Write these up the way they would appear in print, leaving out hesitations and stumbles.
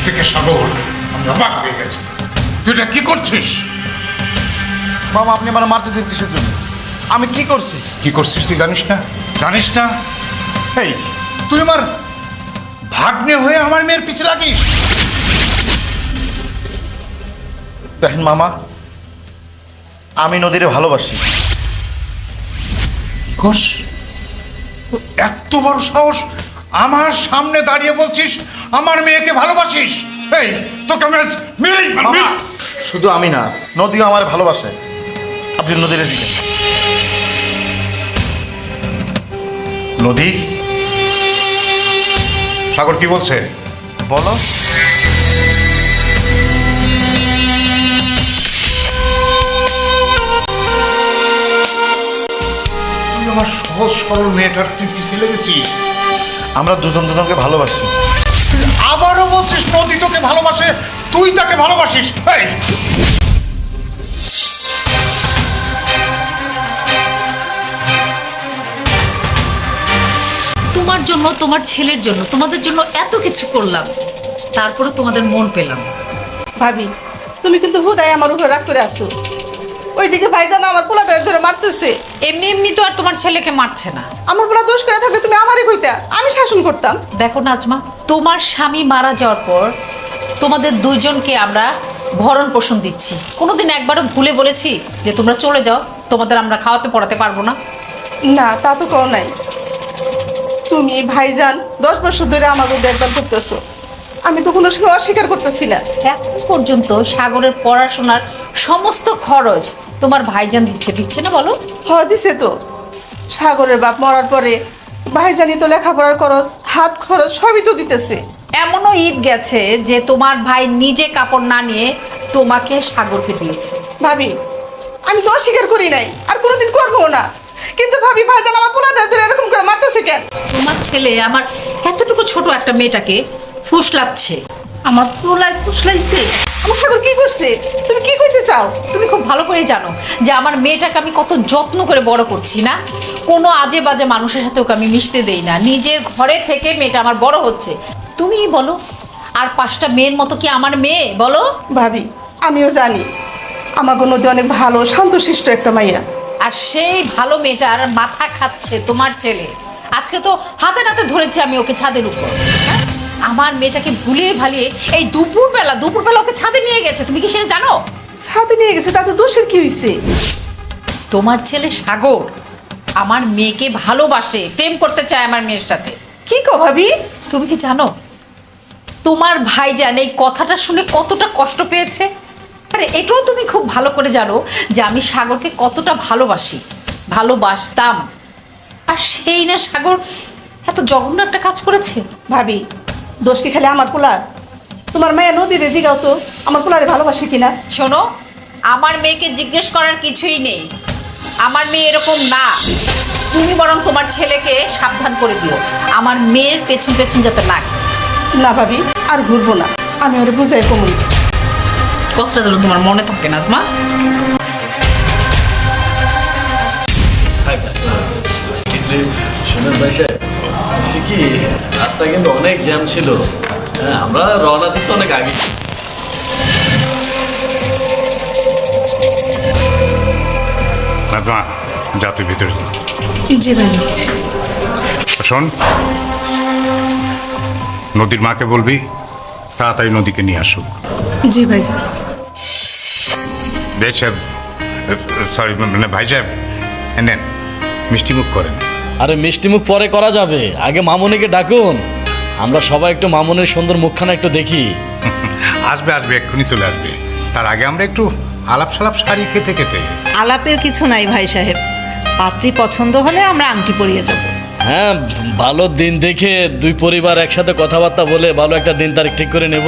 থেকে সাগর, আমি অবাক হয়ে গেছি। তুই এটা কি করছিস? মামা আপনি আমার মারতেছেন কিসের জন্য? আমি কি করছি? কি করছিস তুই জানিস না? জানিস না? এই তুই আমার ভাগ্নে হয়ে আমার মেয়ের পিছে লাগিস? দেখেন মামা, আমি নদীরে ভালোবাসি। ঘোষ, এত বড় সাহস, আমার সামনে দাঁড়িয়ে বলছিস আমার মেয়েকে ভালোবাসিস? এই তোকে আমি আজ মেরেই ফেলবো। মামা, শুধু আমি না, নদীও আমার ভালোবাসে। আপনি নদীরে দিলেন। নদী, সাগর কি বলছে বলো। তুই আমার সহজ সরল মেয়েটার তুই পিছিয়ে লেগেছিস? আমরা দুজন দুজনকে ভালোবাসি। তুই আবারও বলছিস নদী তোকে ভালোবাসে, তুই তাকে ভালোবাসিস? এই তোমার জন্য, তোমার ছেলের জন্য, তোমাদের জন্য এত কিছু করলাম, তারপরে তোমাদের মন পেলাম। ভাবি, তুমি কিন্তু হুদায় আমার উপরে রাগ করে আসো। ওইদিকে ভাইজান আমার পোলাটা ধরে মারতেছে। এমনি এমনি তো আর তোমার ছেলেকে মারছে না। আমার পোলা দোষ করে থাকলে তুমি আমারই কইতা, আমি শাসন করতাম। দেখো নাজমা, তোমার স্বামী মারা যাওয়ার পর তোমাদের দুইজনকে আমরা ভরণ পোষণ দিচ্ছি। কোনোদিন একবারও ভুলে বলেছি যে তোমরা চলে যাও, তোমাদের আমরা খাওয়াতে পড়াতে পারবো না? না, তা তো কও নাই। তুমি ভাইজান 10 বছর ধরে আমাকে দেখভাল করতেছো, আমি তো কোনো সময় অস্বীকার করতেছি না। এখন পর্যন্ত সাগরের পড়াশোনার সমস্ত খরচ তোমার ভাইজান দিচ্ছে না বলো? দিছে তো। সাগরের বাপ মরার পরে ভাইজানি তো লেখাপড়ার খরচ, হাত খরচ সবই তো দিতেছে। এমনও ঈদ গেছে যে তোমার ভাই নিজে কাপড় না নিয়ে তোমাকে সাগরকে দিয়েছে। ভাবি, আমি তো অস্বীকার করি নাই, আর কোনোদিন করবো না। কিন্তু ভাবি, ভাইজান আমার পোলাটা ধরে এরকম করে মারতেছে কেন? তোমার ছেলে আমার এতটুকু ছোট একটা মেয়েটাকে ফুসলাচ্ছে। আমার পোলায় ফুসলাইছে? আমার সাগর কি করছে? তুমি কি কইতে চাও? তুমি খুব ভালো করে জানো যে আমার মেয়েটাকে আমি কত যত্ন করে বড় করছি না। কোনো আজে বাজে মানুষের সাথে ওকে আমি মিশতে দেই না। নিজের ঘরে থেকে মেয়েটা আমার বড় হচ্ছে। তুমিই বলো, আর 5টা মেয়ের মতো কি আমার মেয়ে বলো? ভাবি, আমিও জানি আমার নদী অনেক ভালো শান্তশিষ্ট একটা মাইয়া। আর সেই ভালো মেয়েটার মাথা খাচ্ছে তোমার ছেলে। আজকে তো হাতে নাতে ধরেছি আমি ওকে ছাদের উপর। হ্যাঁ? আমার মেয়েটাকে ভুলিয়ে ভালিয়ে এই দুপুরবেলা ওকে ছাদে নিয়ে গেছে। তুমি কি সেটা জানো? সাথে নিয়ে গেছে, তাতে দোষের কি হয়েছে? তোমার ছেলে সাগর আমার মেয়েকে ভালোবাসে, প্রেম করতে চায় আমার মেয়ের সাথে। কি কো ভাবি? তুমি কি জানো তোমার ভাইজান এই কথাটা শুনে কতটা কষ্ট পেয়েছে? আরে এটাও তুমি খুব ভালো করে জানো যে আমি সাগরকে কতটা ভালোবাসতাম। আর সেই না সাগর এত জঘন্য একটা কাজ করেছে। ভাবি, দোষ কি খালি আমার পোলার? তোমার মেয়ে নদীরে জিগাও তো আমার পোলারে ভালোবাসে কিনা। শোনো, আমার মেয়েকে জিজ্ঞেস করার কিছুই নেই। আমার মেয়ে এরকম না। তুমি বরং তোমার ছেলেকে সাবধান করে দিও আমার মেয়ের পেছন পেছন যাতে না। না ভাবি, আর ঘুরবো না, আমি ওরে বুঝাই কমুন। কথাটা যেন তোমার মনে থাকে নাজমা। শোনেন ভাই সাহেব, বলছি কি রাস্তা কিন্তু অনেক জ্যাম ছিল। হ্যাঁ, আমরা রওনা দিচ্ছি অনেক আগে। নাজমা, যা তুই ভিতরে যা। জি ভাইজান। শোন, নদীর মাকে বলবি তাড়াতাড়ি নদীকে নিয়ে আসুক। জি ভাইজান। দেখ সাহেব, সরি মানে ভাই সাহেব, নেন মিষ্টি মুখ করেন। আরে মিষ্টিমুখ পরে করা যাবে, আগে মামুনিকে ডাকুন। আমরা সবাই একটু মামুনির সুন্দর মুখখানা একটু দেখি। আসবে এক্ষুনি চলে আসবে। তার আগে আমরা একটু আলাপ সালাপ শাড়ি খেতে খেতে। আলাপের কিছু নাই ভাই সাহেব, পাত্রী পছন্দ হলে আমরা আংটি পরিয়ে যাব। হ্যাঁ, ভালো দিন দেখে দুই পরিবার একসাথে কথাবার্তা বলে ভালো একটা দিন তারিখ ঠিক করে নেব।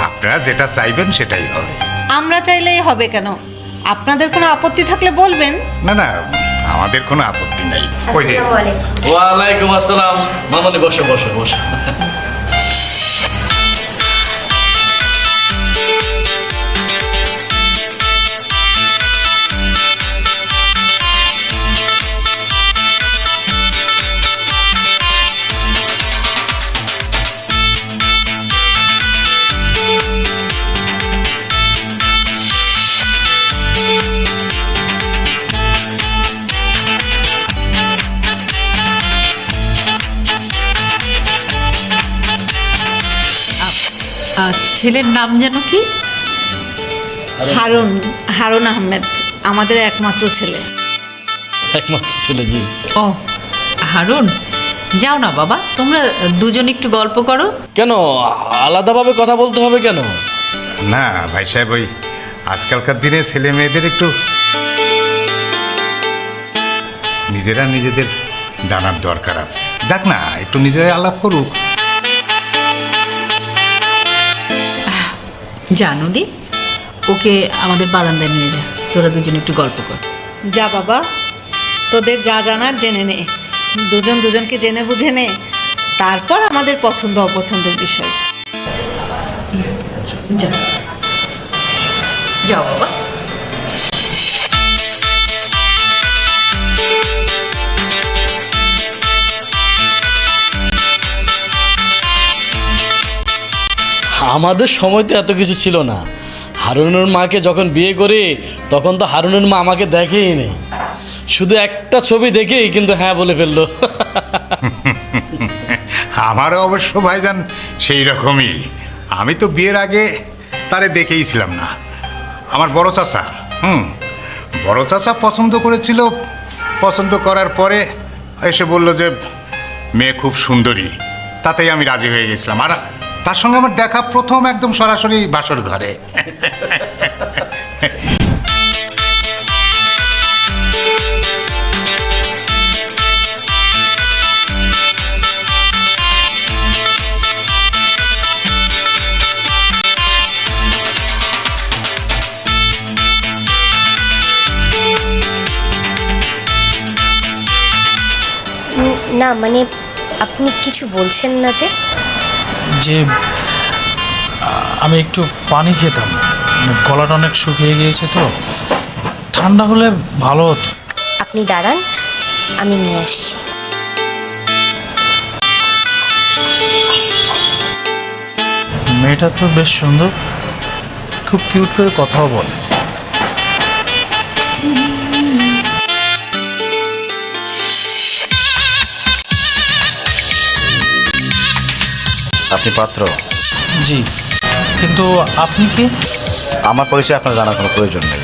আপনারা যেটা চাইবেন সেটাই হবে। আমরা চাইলেই হবে কেন? আপনাদের কোনো আপত্তি থাকলে বলবেন। না না, আমাদের কোনো আপত্তি নেই। ওই যে ওয়ালাইকুম আসসালাম। মামুনি বসো বসো বসো। ছেলের নাম যেন কি? হারুন হারুন আহমেদ আমাদের একমাত্র ছেলে। একমাত্র ছেলে, জি। ও হারুন, যাও না বাবা, তোমরা দুজন একটু গল্প করো। কেন আলাদাভাবে কথা বলতে হবে কেন? না ভাই সাহেব, ওই আজকালকার দিনে ছেলে মেয়েদের একটু নিজেরা নিজেদের জানার দরকার আছে। যাক না, একটু নিজেরাই আলাপ করুক। জানো দি, ওকে আমাদের বারান্দায় নিয়ে যা, তোরা দুজন একটু গল্প কর। যা বাবা, তোদের যা জানার জেনে নে, দুজন দুজনকে জেনে বুঝে নে, তারপর আমাদের পছন্দ অপছন্দের বিষয়। যাও যাও বাবা। আমাদের সময় তো এত কিছু ছিল না। হারুনের মাকে যখন বিয়ে করি তখন তো হারুনের মা আমাকে দেখেই নেই, শুধু একটা ছবি দেখেই কিন্তু হ্যাঁ বলে ফেললো। আমারও অবশ্য ভাইজান সেই রকমই। আমি তো বিয়ের আগে তারে দেখেইছিলাম না। আমার বড় চাচা, বড় চাচা পছন্দ করেছিল। পছন্দ করার পরে এসে বলল যে মেয়ে খুব সুন্দরী, তাতেই আমি রাজি হয়ে গেছিলাম। আর তার সঙ্গে আমার দেখা প্রথম একদম সরাসরি বাসর ঘরে। না মানে আপনি কিছু বলছেন না যে? যে আমি একটু পানি খেতাম, গলাটা অনেক শুকিয়ে গিয়েছে, তো ঠান্ডা হলে ভালো হতো। আপনি দাঁড়ান, আমি নিয়ে আসছি। মেয়েটা তো বেশ সুন্দর, খুব কিউট করে কথাও বলে। আপনি পাত্র? জি, কিন্তু আপনি কি? আমার পরিচয় আপনার জানার কোনো প্রয়োজন নেই।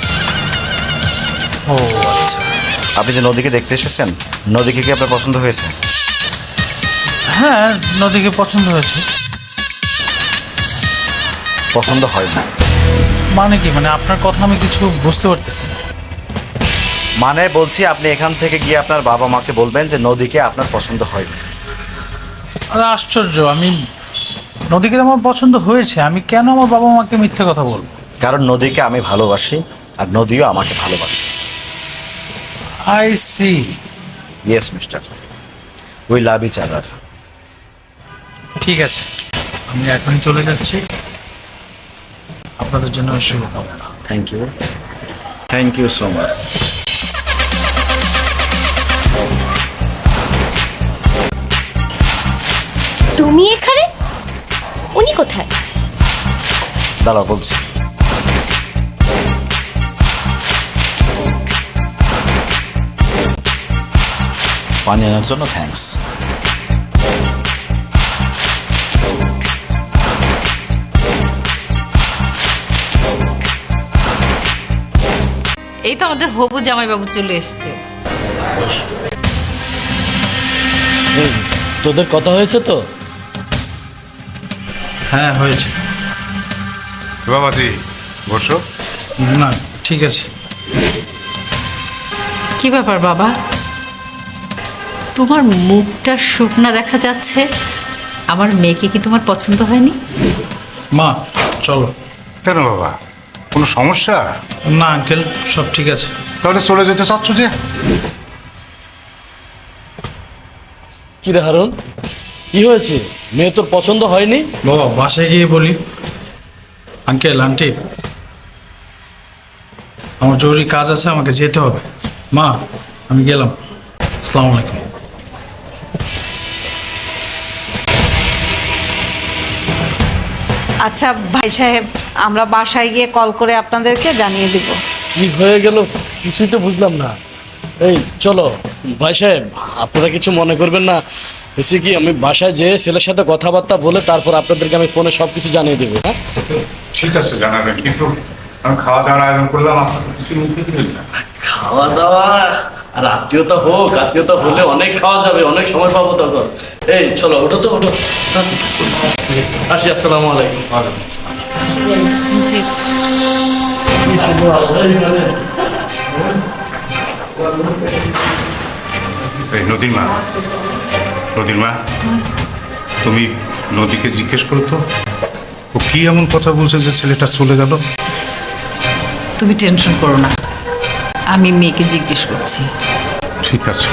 ও আচ্ছা। আপনি যে নদীকে দেখতে এসেছেন, নদীকে কি আপনার পছন্দ হয়েছে? হ্যাঁ, নদীকে পছন্দ হয়েছে। পছন্দ হয়নি মানে কি? মানে আপনার কথা আমি কিছু বুঝতে পারতেছি না। মানে বলছি, আপনি এখান থেকে গিয়ে আপনার বাবা মাকে বলবেন যে নদীকে আপনার পছন্দ হয়নি। আরে আশ্চর্য, আমি নদীকে আমার পছন্দ হয়েছে, আমি কেন আমার বাবা মাকে মিথ্যে কথা বলবো? কারণ নদীকে আমি ভালোবাসি আর নদীও আমাকে ভালোবাসে। I see. Yes mister, we love each other. ঠিক আছে, আমি এখনই চলে যাচ্ছি। আপনাদের জন্য শুভকামনা। Thank you, thank you so much. তুমি এখানে? উনি কোথায়? দাঁড়াও বলছি। পানি আনার জন্য থ্যাঙ্কস। এই তো আমাদের হবু জামাইবাবু চলে এসছে। এই, তোদের কথা হয়েছে তো? হ্যাঁ হয়েছে। বাবাজি বসো। না ঠিক আছে। কি ব্যাপার বাবা, তোমার মুখটা শুকনা দেখা যাচ্ছে। আমার মেয়েকে কি তোমার পছন্দ হয়নি? মা চলো। কেন বাবা, কোনো সমস্যা? না আঙ্কেল, সব ঠিক আছে। তাহলে চলে যেতে চাচ্ছ যে? কি রে হারুন, কি হয়েছে? মেয়ে তোর পছন্দ হয়নি? বাবা বাসায় গিয়ে বলি। আঙ্কেল আন্টি, আমার জরুরি কাজ আছে, আমাকে যেতে হবে। মা আমি গেলাম, আসসালামু আলাইকুম। আচ্ছা ভাই সাহেব, আমরা বাসায় গিয়ে কল করে আপনাদেরকে জানিয়ে দিব। কি হয়ে গেল কিছুই তো বুঝলাম না। এই চলো ভাই সাহেব, আপনারা কিছু মনে করবেন না, হয়েছে কি, আমি বাসায় যেয়ে ছেলের সাথে কথাবার্তা বলে তারপর আপনাদেরকে আমি ফোনে সব কিছু জানিয়ে দেবো। হ্যাঁ, ঠিক আছে জানাবেন, কিন্তু আমি খাওয়া দাওয়ার আয়োজন করলাম, আপনার কিছু মুখে দিলেন না। খাওয়া দাওয়া আর আত্মীয়তা হোক, আত্মীয়তা হলে অনেক খাওয়া যাবে, অনেক সময় পাবো তখন। এই চলো, ওঠো তো, ওঠো। আসি, আসসালামু আলাইকুম। এই নদীর মা, নদীর মা, তুমি নদীকে জিজ্ঞেস করো তো ও কি এমন কথা বলছে যে ছেলেটা চলে গেল। তুমি টেনশন করো না, আমি মেয়েকে জিজ্ঞেস করছি। ঠিক আছে।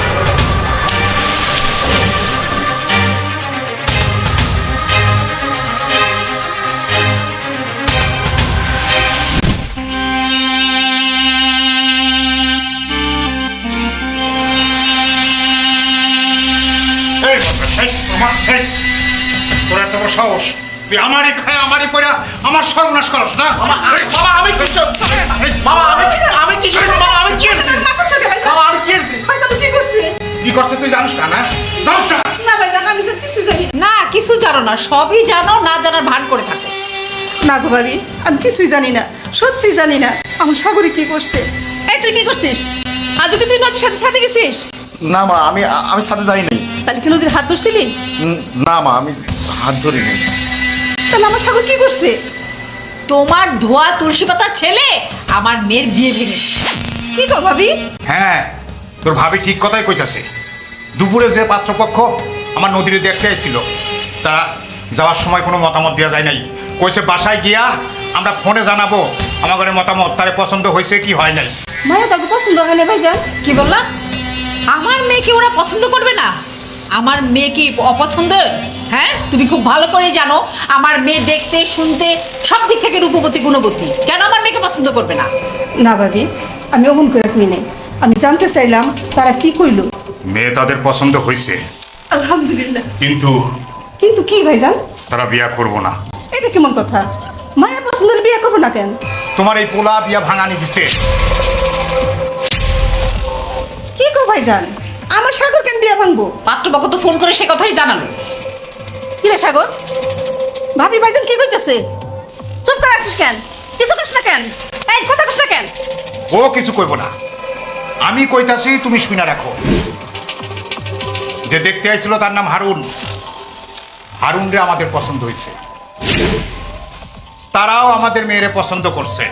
এই, এই, এই, তোর এত বড় সাহস, তুই আমারই খায় আমারই পড়া আমার সর্বনাশ করস না। বাবা আমি কিছু বাবা আমি কিছু বাবা আমি কি বাবা আমি কি ভাইজান কি করছে? কি করছে তুই জানিস না? জানিস না? না ভাইজান, আমি যে কিছু জানি না। না, কিছু জানো না, সবই জানো, না জানার ভান করে থাকো। না গো ভাবি, আমি কিছুই জানি না, সত্যি জানি না আমার সাগরে কি করছে। এই তুই কি করছিস? আজও কি তুই নদীর সাথে সাথে গেছিস? না মা, আমি আমি সাথে যাই নাই। তাহলে কি নদীর হাত ধরছিলি? না মা, আমি হাত ধরি নাই। তাহলে আমার সাগর কি করছে? তোমার ধোয়া তুলসী পাতার ছেলে আমার মেয়ের বিয়ে ভেঙেছে। কি গো ভাবি? হ্যাঁ, তোর ভাবি ঠিক কথাই কইতাছে। দুপুরে যে পাত্রপক্ষ আমার নদীরে দেখতে এসেছিল, তারা যাওয়ার সময় কোনো মতামত দেওয়া যায় নাই। কইছে বাসায় গিয়া আমরা ফোনে জানাবো আমার ঘরে মতামত, তারে পছন্দ হয়েছে কি হয় নাই। মায়া তাকে পছন্দ হয় না ভাইজান। কি বললা? আমার মেয়েকে ওরা পছন্দ করবে না? আমার মেয়ে কি অপছন্দ? হ্যাঁ, তুমি খুব ভালো করে জানো আমার মেয়ে দেখতে শুনতে সব দিক থেকে রূপবতী গুণবতী, কেন আমার মেয়েকে পছন্দ করবে না? না ভাবি, আমি অমন করে কই নাই, আমি জানতে চাইলাম তারা কি কইল। মেয়ে তাদের পছন্দ হয়েছে, আলহামদুলিল্লাহ। কিন্তু কিন্তু কি ভাইজান? তারা বিয়া করবো না। এটা কেমন কথা? মায়া পছন্দ হলে বিয়ে করবো না কেন? তোমার এই পোলা বিয়া ভাঙানি দিছে। কি গো ভাইজান, আমার সাগর কেন বিয়ে ভাঙবো? পাত্রপক্ষ তো ফোন করে সে কথাই জানালো। কি রে সাগর, ভাবি ভাইজান কি কইতেছে? চুপ করে আছিস কেন? কিছু কইস না কেন? এই কথা কইস না কেন? ও কিছু কইব না, আমি কইতাছি, তুমি শুনে রাখো। যে দেখতে আইছিল তার নাম হারুন। হারুন রে আমাদের পছন্দ হয়েছে, তারাও আমাদের মেয়েরে পছন্দ করছে,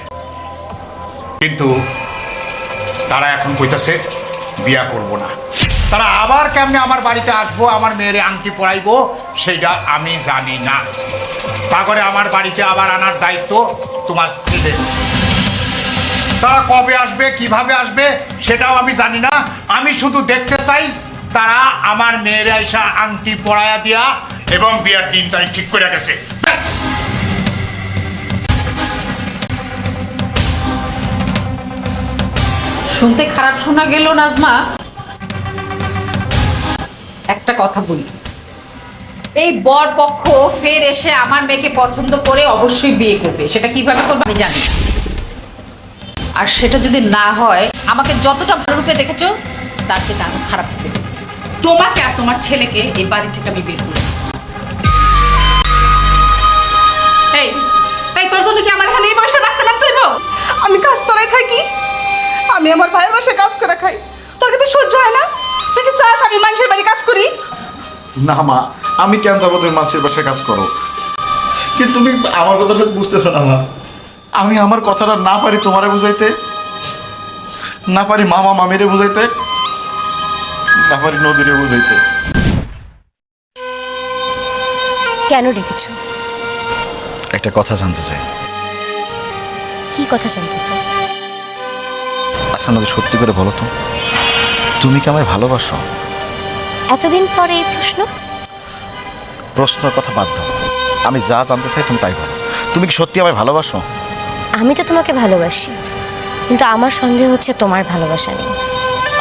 কিন্তু তারা এখন কইতাছে বিয়া করব না। তারা আবার কেমনে আমার বাড়িতে আসবো, আমার মেয়েরে আংটি পরাইবো, সেইটা আমি জানি না। তা করে আমার বাড়িতে আবার আনার দায়িত্ব তোমার ছেলে। তারা কবে আসবে, কিভাবে আসবে, সেটাও আমি জানি না। আমি শুধু দেখতে চাই তারা আমার মেয়েরা এসা আংটি পরাইয়া দিয়া এবং বিয়ার দিন তারিখ ঠিক করে গেছে, ব্যাস। শুনতে খারাপ শোনা গেল নাজমা, একটা কথা বলি, এই বর পক্ষ ফের এসে আমার মেয়েকে পছন্দ করে অবশ্যই বিয়ে করবে। সেটা কিভাবে করবে আমি জানি না। আর সেটা যদি না হয়, আমাকে যতটা ভালো রূপে দেখেছো তার চেয়ে আরো খারাপ রূপে দেখবে। তোমাকে আর তোমার ছেলেকে এই বাড়ি থেকে আমি বের করে দেব। এই এই তোর জন্য কি আমার এখানে এই বয়সে রাস্তা নামতে হইব? আমি কাজ তলায় থাকি, আমি আমার ভাইয়ের বাসায় কাজ করে খাই, তোর কিন্তু সহ্য হয় না? তুই কি চাস আমি মানুষের বাড়ি কাজ করি? না মা, আমি কেন যাবো তুমি মানুষের বাসায় কাজ করো? কিন্তু তুমি আমার কথাটা বুঝতেছো না মা। আমি আমার কথাটা না পারি তোমারে বুঝাইতে, না পারি মামা মামিরে বুঝাইতে, না পারি নদীরে বুঝাইতে। কেন ডেকেছো? একটা কথা জানতে চাই। কি কথা জানতে চাও? আচ্ছা নদী, সত্যি করে বলো তো, তুমি কি আমায় ভালোবাসো? এতদিন পরে এই প্রশ্ন? প্রশ্নের কথা বাদ দাও, আমি যা জানতে চাই তুমি তাই বলো। তুমি কি সত্যি আমায় ভালোবাসো? আমি তো তোমাকে ভালোবাসি, কিন্তু আমার সন্দেহ হচ্ছে তোমার ভালোবাসা নেই।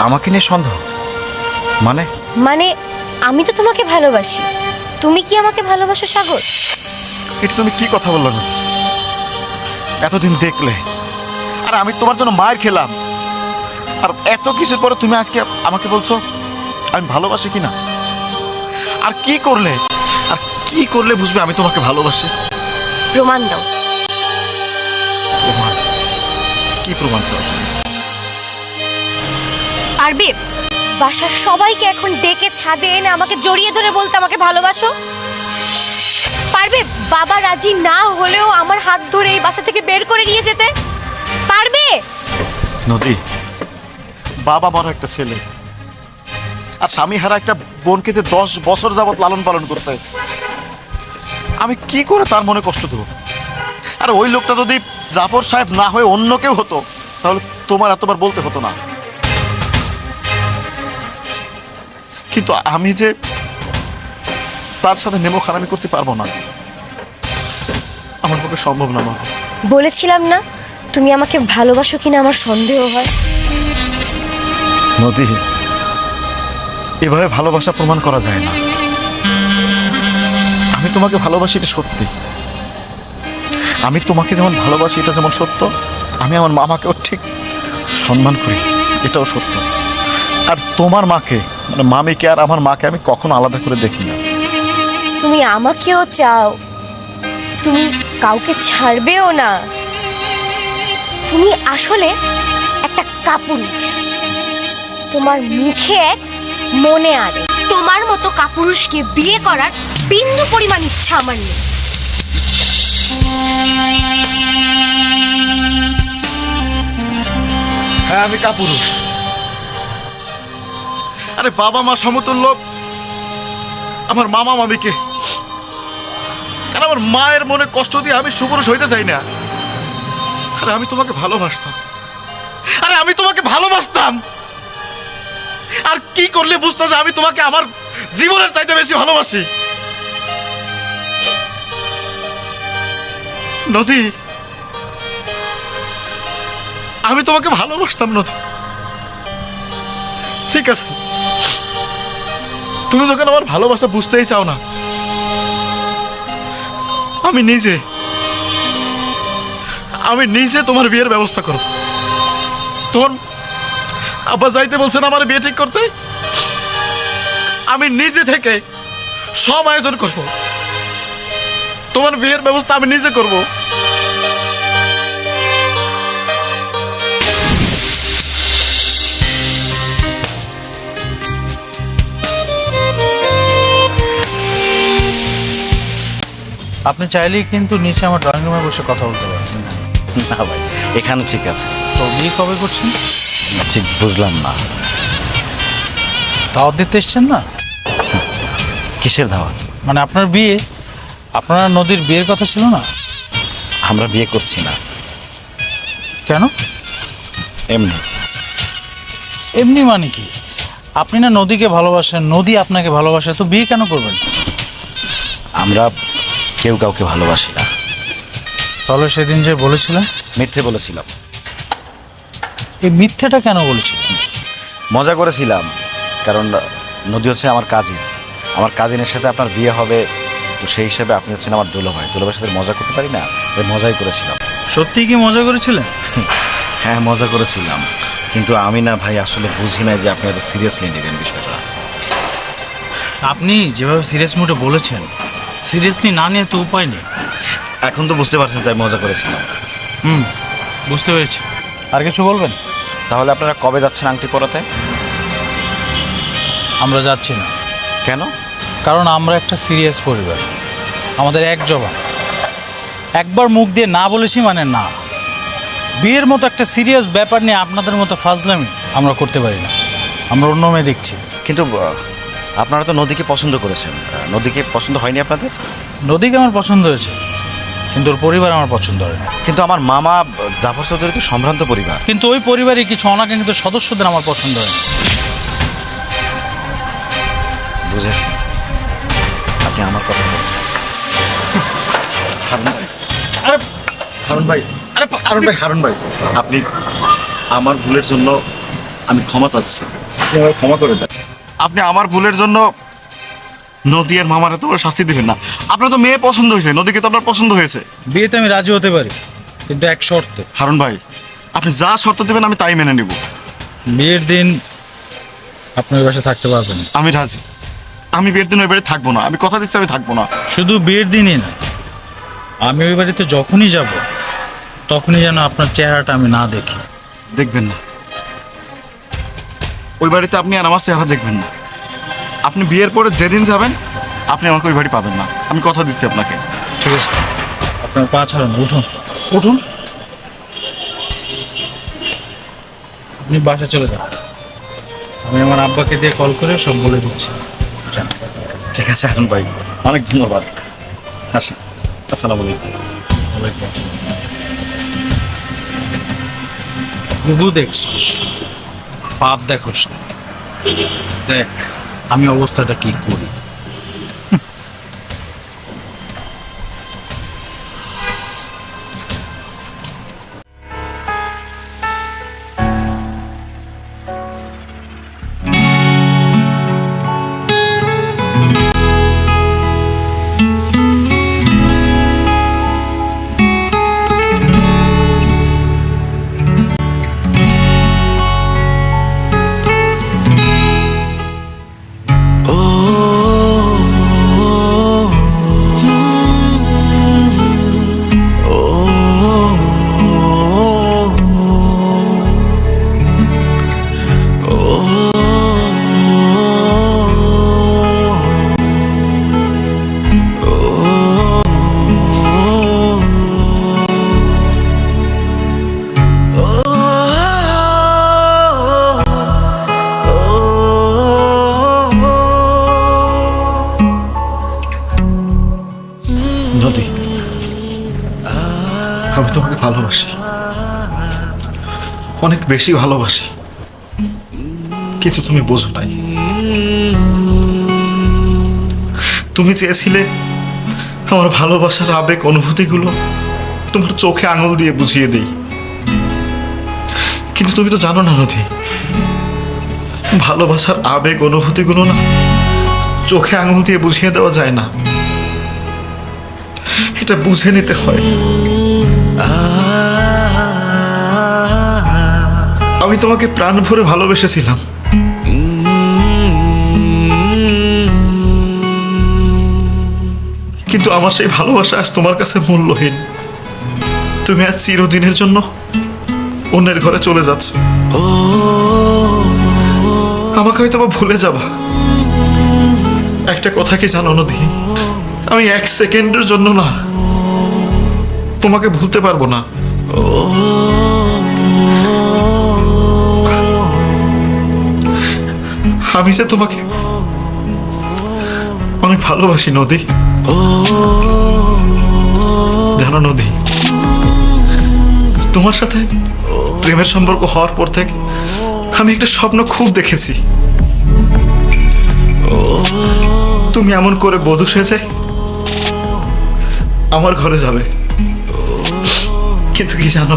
আমাকে নিয়ে সন্দেহ? মানে? মানে আমি তো তোমাকে ভালোবাসি, তুমি কি আমাকে ভালোবাসো সাগর? এটা তুমি কি কথা বললো না? এতদিন দেখলে, আর আমি তোমার জন্য মায়ের খেলাম, আর এত কিছুর পরে তুমি আজকে আমাকে বলছো আমি ভালোবাসি কিনা? আর আর কি করলে বুঝবে আমি তোমাকে ভালোবাসি? প্রমাণ দাও। প্রমাণ? কি প্রমাণ চাও তুমি? পারবে বাসার সবাইকে এখন ডেকে ছাদে এনে আমাকে জড়িয়ে ধরে বলতে আমাকে ভালোবাসো? পারবে বাবা রাজি না হলেও আমার হাত ধরে এই বাসা থেকে বের করে নিয়ে যেতে? পারবে? নদী, বাবা মারা একটা ছেলে আর স্বামী হারা একটা বোনকে যে 10 বছর যাবত লালন পালন করছে, আমি কি করে তার মনে কষ্ট দেবো? আর ওই লোকটা যদি জাফর সাহেব না হয়ে অন্য কেউ হতো তাহলে তোমার এতবার বলতে হতো না। কিন্তু আমি যে তার সাথে নেমো খারামি করতে পারবো না, আমার পক্ষে সম্ভব না। নদী, বলেছিলাম না তুমি আমাকে ভালোবাসো কিনা আমার সন্দেহ হয়। নদী, এভাবে ভালোবাসা প্রমাণ করা যায় না। আমি তোমাকে ভালোবাসি, এটা সত্যি। আমি তোমাকে যেমন ভালোবাসি এটা যেমন সত্য, আমি আমার মামাকেও ঠিক সম্মান করি, এটাও সত্য। আর তোমার মাকে, মানে মামিকে আর আমার মাকে আমি কখনো আলাদা করে দেখি না। তুমি আমাকেও চাও, তুমি কাউকে ছাড়বেও না। তুমি আসলে একটা কাপুরুষ। তোমার মুখে এক, মনে আরে। তোমার মতো কাপুরুষকে বিয়ে করার বিন্দু পরিমাণ ইচ্ছা আমার নেই। হ্যাঁ, আমি কাপুরুষ। আরে বাবা মা সমতুল্য আমার মামা মামিকে, কারণ আমার মায়ের মনে কষ্ট দিয়ে আমি সুপুরুষ হইতে চাই না। আরে আমি তোমাকে ভালোবাসতাম, আর কি করলে বুঝতে যে আমি তোমাকে আমার জীবনের চাইতে বেশি ভালোবাসি? নদী, আমি তোমাকে ভালোবাসতাম নদী। ঠিক আছে, তুমি যখন আমার ভালোবাসা বুঝতেই চাও না, আমি নিজে তোমার বিয়ের ব্যবস্থা করব। তোমার আব্বা যাইতে বলছেন আমার বিয়ে ঠিক করতে, আমি নিজে থেকে সব আয়োজন করব। তোমার বিয়ের ব্যবস্থা আমি নিজে করব। আপনি চাইলেই কিন্তু নিচে আমার ড্রয়িং রুমে বসে কথা বলতে পারেন। না ভাই, এখানে ঠিক আছে। তো বিয়ে কবে করছেন? ঠিক বুঝলাম না। দাওয়াত দিতে এসছেন না? কিসের দাওয়াত? মানে আপনার বিয়ে, আপনার নদীর বিয়ের কথা ছিল না? আমরা বিয়ে করছি না। কেন? এমনি। এমনি মানে কি? আপনি না নদীকে ভালোবাসেন, নদী আপনাকে ভালোবাসে, তো বিয়ে কেন করবেন? আমরা কেউ কাউকে ভালোবাসি না। তাহলে সেদিন যে বলেছিলেন? মিথ্যে বলেছিলাম। এই মিথ্যেটা কেন বলেছিলেন? মজা করেছিলাম, কারণ নদী হচ্ছে আমার কাজিন। আমার কাজিনের সাথে আপনার বিয়ে হবে, তো সেই হিসাবে আপনি হচ্ছেন আমার দুলাভাই। দুলাভাইয়ের সাথে মজা করতে পারি না, তাই মজাই করেছিলাম। সত্যি কি মজা করেছিলেন? হ্যাঁ, মজা করেছিলাম, কিন্তু আমি না ভাই আসলে বুঝি না যে আপনি এত সিরিয়াসলি নেবেন বিষয়টা। আপনি যেভাবে সিরিয়াস মুডে বলেছেন, সিরিয়াসলি না নিয়ে তো উপায় নেই। এখন তো বুঝতে পারছেন তাই মজা করেছিলাম। বুঝতে পেরেছি। আর কিছু বলবেন? তাহলে আপনারা কবে যাচ্ছেন আংটি পরাতে? আমরা যাচ্ছি না। কেন? কারণ আমরা একটা সিরিয়াস পরিবার, আমাদের এক জবান। একবার মুখ দিয়ে না বলেছি মানে না। বিয়ের মতো একটা সিরিয়াস ব্যাপার নিয়ে আপনাদের মতো ফাজলামি আমরা করতে পারি না। আমরা অন্য মেয়ে দেখছি। কিন্তু আপনারা তো নদীকে পছন্দ করেছেন, নদীকে পছন্দ হয়নি আপনাদের? নদীকে আমার পছন্দ হয়েছে, কিন্তু ওর পরিবার আমার পছন্দ হয় না। কিন্তু আমার মামা জাফর চৌধুরী তো সম্ভ্রান্ত পরিবার। কিন্তু ওই পরিবারে কিছু অনাকাঙ্ক্ষিত সদস্যদের আমার পছন্দ হয় না। বুঝেছি, আপনি আমার কথা বলছেন। হারুন ভাই, আপনি আমার ভুলের জন্য আমি ক্ষমা চাচ্ছি, ক্ষমা করে দেন। আপনি আমার ভুলের জন্য নদী আর মামার এত বড় শাস্তি দিবেন না। আপনার তো মেয়ে পছন্দ হয়েছে, নদীকে তো আপনার পছন্দ হয়েছে। বিয়েতে আমি রাজি হতে পারি, কিন্তু এক শর্তে। হারুন ভাই, আপনি যা শর্ত দেবেন আমি তাই মেনে নিব। বিয়ের দিন আপনার বাসায় থাকতে পারবেন? আমি রাজি। আমি বিয়ের দিন ওই বাড়ি থাকবো না, আমি কথা দিচ্ছি আমি থাকবো না। শুধু বিয়ের দিনই না, আমি ওই বাড়িতে যখনই যাব তখনই যেন আপনার চেহারাটা আমি না দেখি। দেখবেন না, ওই বাড়িতে আপনি আর আমার চেহারা দেখবেন না। আপনি বিয়ের পরে যেদিন যাবেন আপনি আমাকে ওই বাড়ি পাবেন না, আমি কথা দিচ্ছি আপনাকে। ঠিক আছে, আপনার পা ছাড়ুন, উঠুন উঠুন, আপনি বাসা চলে যান। আমি আমার আব্বাকে দিয়ে কল করে সব বলে দিচ্ছি। যান। ঠিক আছে হারুন ভাই, অনেক ধন্যবাদ। আসেন, আসসালামু আলাইকুম। ওয়ালাইকুম আসসালাম। বুবু দেখছিস, পাপ দেখোস না। দেখ আমি অবস্থাটা কি করি। নদী, আমি তোমাকে ভালোবাসি, অনেক বেশি ভালোবাসি, কিন্তু তুমি বোঝো নাই। তুমি চেয়েছিলে আমার ভালোবাসার আবেগ অনুভূতিগুলো তোমার চোখে আঙুল দিয়ে বুঝিয়ে দেই, কিন্তু তুমি তো জানো না নদী, ভালোবাসার আবেগ অনুভূতিগুলো না চোখে আঙুল দিয়ে বুঝিয়ে দেওয়া যায় না, এটা বুঝে নিতে হয়। আমি তোমাকে প্রাণ ভরে ভালোবেসেছিলাম, কিন্তু আমার সেই ভালোবাসা আজ তোমার কাছে মূল্যহীন। তুমি আজ চিরদিনের জন্য অন্যের ঘরে চলে যাচ্ছ, আমাকে হয়তো বা ভুলে যাবা। একটা কথা কি জানো নদী, আমি এক সেকেন্ডের জন্য না তোমাকে ভুলতে পারবো না। আমি যে তোমাকে অনেক ভালোবাসি নদী, জানো নদী, তোমার সাথে প্রেমের সম্পর্ক হওয়ার পর থেকে আমি একটা স্বপ্ন খুব দেখেছি। তুমি এমন করে বধূ সেজে আমার ঘরে যাবে, কিন্তু কি জানো,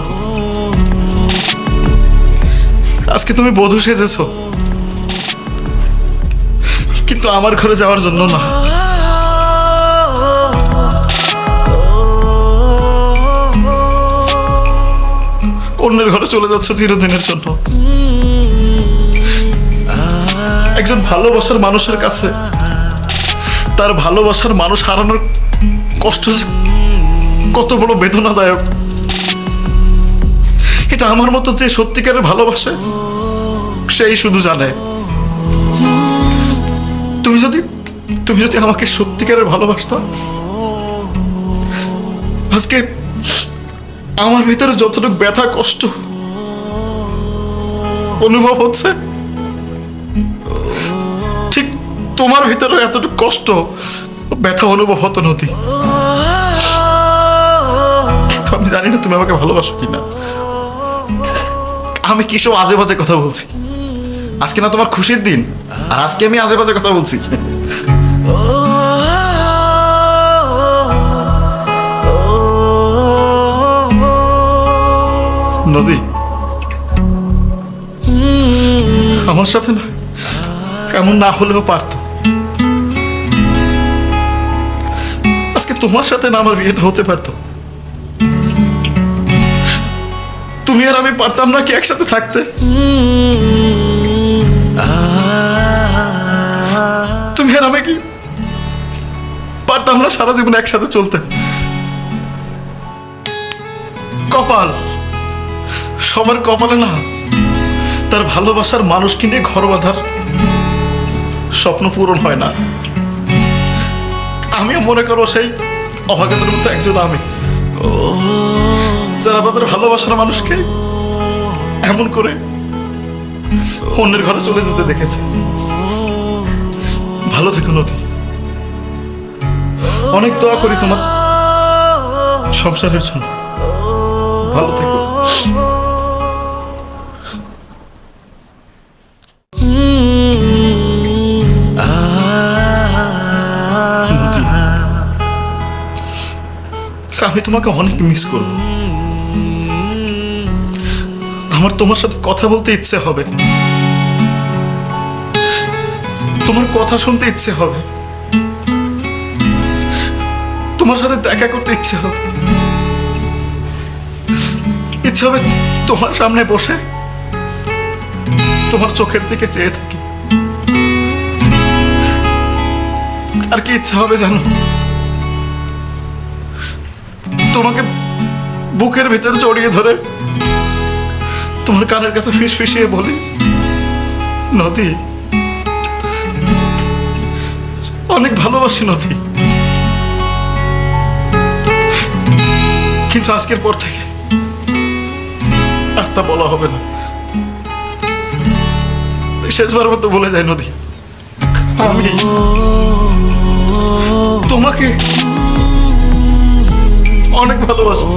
আজকে তুমি বধূ সেজেছো, কিন্তু আমার ঘরে যাওয়ার জন্য না। অন্যের ঘরে চলে যাচ্ছ চিরদিনের জন্য। একজন ভালোবাসার মানুষের কাছে তার ভালোবাসার মানুষ হারানোর কষ্ট যে কত বড় বেদনাদায়ক, এটা আমার মতো যে সত্যিকারের ভালোবাসে সেই শুধু জানে। তুমি যদি আমাকে সত্যিকারের ভালোবাসতা, আজকে আমার ভিতরে যতটুকু ব্যথা কষ্ট অনুভব হচ্ছে, ঠিক তোমার ভিতরে এতটুকু কষ্ট ব্যথা অনুভব হতো নদী। আমি জানি না তুমি আমাকে ভালোবাসো কিনা। আমি কি সব আজে বাজে কথা বলছি? আজকে না তোমার খুশির দিন, আর আজকে আমি আজে বাজে কথা বলছি? নদী, আমার সাথে না এমন না হলেও পারতো। আজকে তোমার সাথে না আমার বিয়েটা হতে পারতো। তুমি আর আমি পারতাম না কি একসাথে থাকতে? তুমি আর আমি কি পারতাম না সারা জীবন একসাথে চলতে? কপাল, সবার কপালে না তার ভালোবাসার মানুষকে নিয়ে ঘর বাঁধার স্বপ্ন পূরণ হয় না। আমিও মনে করো সেই অভাগাদের মতো একজন আমি, যারা তাদের ভালোবাসার মানুষকে এমন করে অন্যের ঘরে চলে যেতে দেখেছে। ভালো থেকো নদী, অনেক দোয়া করি তোমার সংসারের জন্য। ভালো থেকো। আমি তোমাকে অনেক মিস করব। আমার তোমার সাথে কথা বলতে ইচ্ছে হবে, তোমার কথা শুনতে ইচ্ছে হবে, তোমার সাথে দেখা করতে ইচ্ছে হবে, ইচ্ছে হবে তোমার সামনে বসে তোমার চোখের দিকে চেয়ে থাকি। আর কি ইচ্ছা হবে জানো? তোমাকে বুকের ভিতরে জড়িয়ে ধরে তোমার কানের কাছে ফিসফিসিয়ে বলি, নদী অনেক ভালোবাসি নদী। কিন্তু আজকের পর থেকে আর তা বলা হবে না। শেষবার মতো বলে যায় নদী, আমি তোমাকে অনেক ভালোবাসি।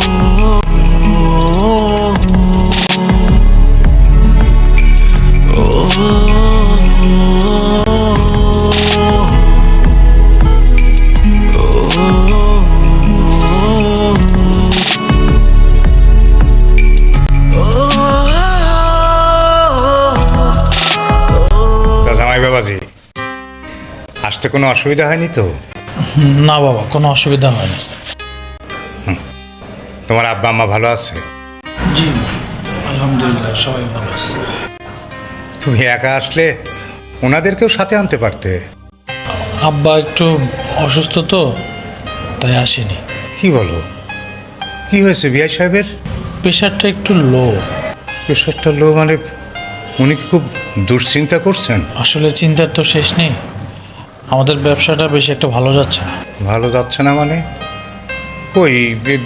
জামাই বাবাজি, আসতে কোনো অসুবিধা হয়নি তো? না বাবা, কোনো অসুবিধা হয়নি। তোমার আব্বা আম্মা ভালো আছে? জি আলহামদুলিল্লাহ, সবাই ভালো আছে। তুমি একা আসলে ওনাদেরকেও সাথে আনতে পারতে। আব্বা একটু অসুস্থ তো, তাই আসেনি। কি বলো, কি হয়েছে বিআই সাহেবের? প্রেশারটা একটু লো। প্রেশারটা লো মানে উনি কি খুব দুশ্চিন্তা করছেন? আসলে চিন্তার তো শেষ নেই, আমাদের ব্যবসাটা বেশি একটা ভালো যাচ্ছে না। ভালো যাচ্ছে না মানে? কই,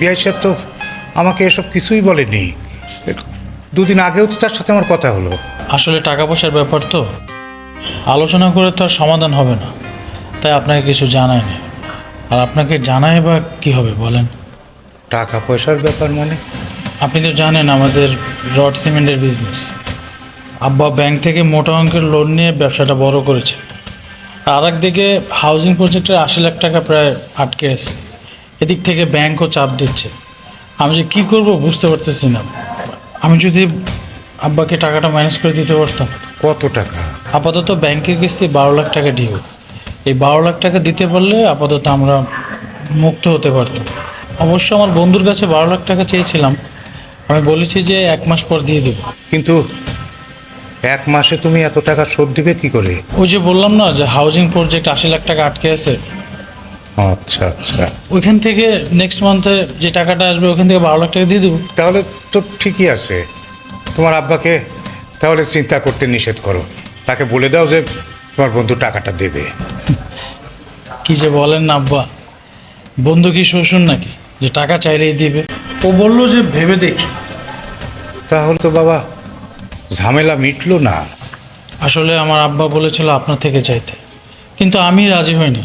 বিআই সাহেব তো আমাকে এসব কিছুই বলেনি। দুদিন আগেও তো তার সাথে আমার কথা হলো। আসলে টাকা পয়সার ব্যাপার তো, আলোচনা করে তো আর সমাধান হবে না, তাই আপনাকে কিছু জানায়নি। আর আপনাকে জানাই বা কী হবে বলেন? টাকা পয়সার ব্যাপার মানে? আপনি তো জানেন আমাদের রড সিমেন্টের বিজনেস। আব্বা ব্যাংক থেকে মোটা অঙ্কের লোন নিয়ে ব্যবসাটা বড় করেছে। আর একদিকে হাউজিং প্রজেক্টের 80 লাখ টাকা প্রায় আটকে আছে। এদিক থেকে ব্যাংকও চাপ দিচ্ছে। আমি যে কী করব বুঝতে পারতেছি না। আমি যদি আব্বাকে টাকাটা ম্যানেজ করে দিতে পারতাম। কত টাকা? আপাতত ব্যাংকের কিস্তি 12 লাখ টাকা ডিউ। এই 12 লাখ টাকা দিতে পারলে আপাতত আমরা মুক্ত হতে পারতাম। অবশ্য আমার বন্ধুর কাছে 12 লাখ টাকা চেয়েছিলাম, আমি বলেছি যে 1 মাস পর দিয়ে দেব। কিন্তু 1 মাসে তুমি এত টাকা শোধ দিবে কি করে? ওই যে বললাম না যে হাউজিং প্রজেক্ট 80 লাখ টাকা আটকে আছে, আচ্ছা আচ্ছা, ওইখান থেকে নেক্সট মান্থে যে টাকাটা আসবে ওইখান থেকে 12 লাখ টাকা দিয়ে দেবো। তাহলে তো ঠিকই আছে। তোমার আব্বাকে তাহলে চিন্তা করতে নিষেধ করো, তাকে বলে দাও যে তোমার বন্ধু টাকাটা দেবে। কি যে বলেন না আব্বা, বন্ধু কি শ্বশুর নাকি যে টাকা চাইলেই দিবে? ও বললো যে ভেবে দেখি। তাহলে তো বাবা ঝামেলা মিটলো না। আসলে আমার আব্বা বলেছিল আপনার থেকে চাইতে, কিন্তু আমি রাজি হইনি।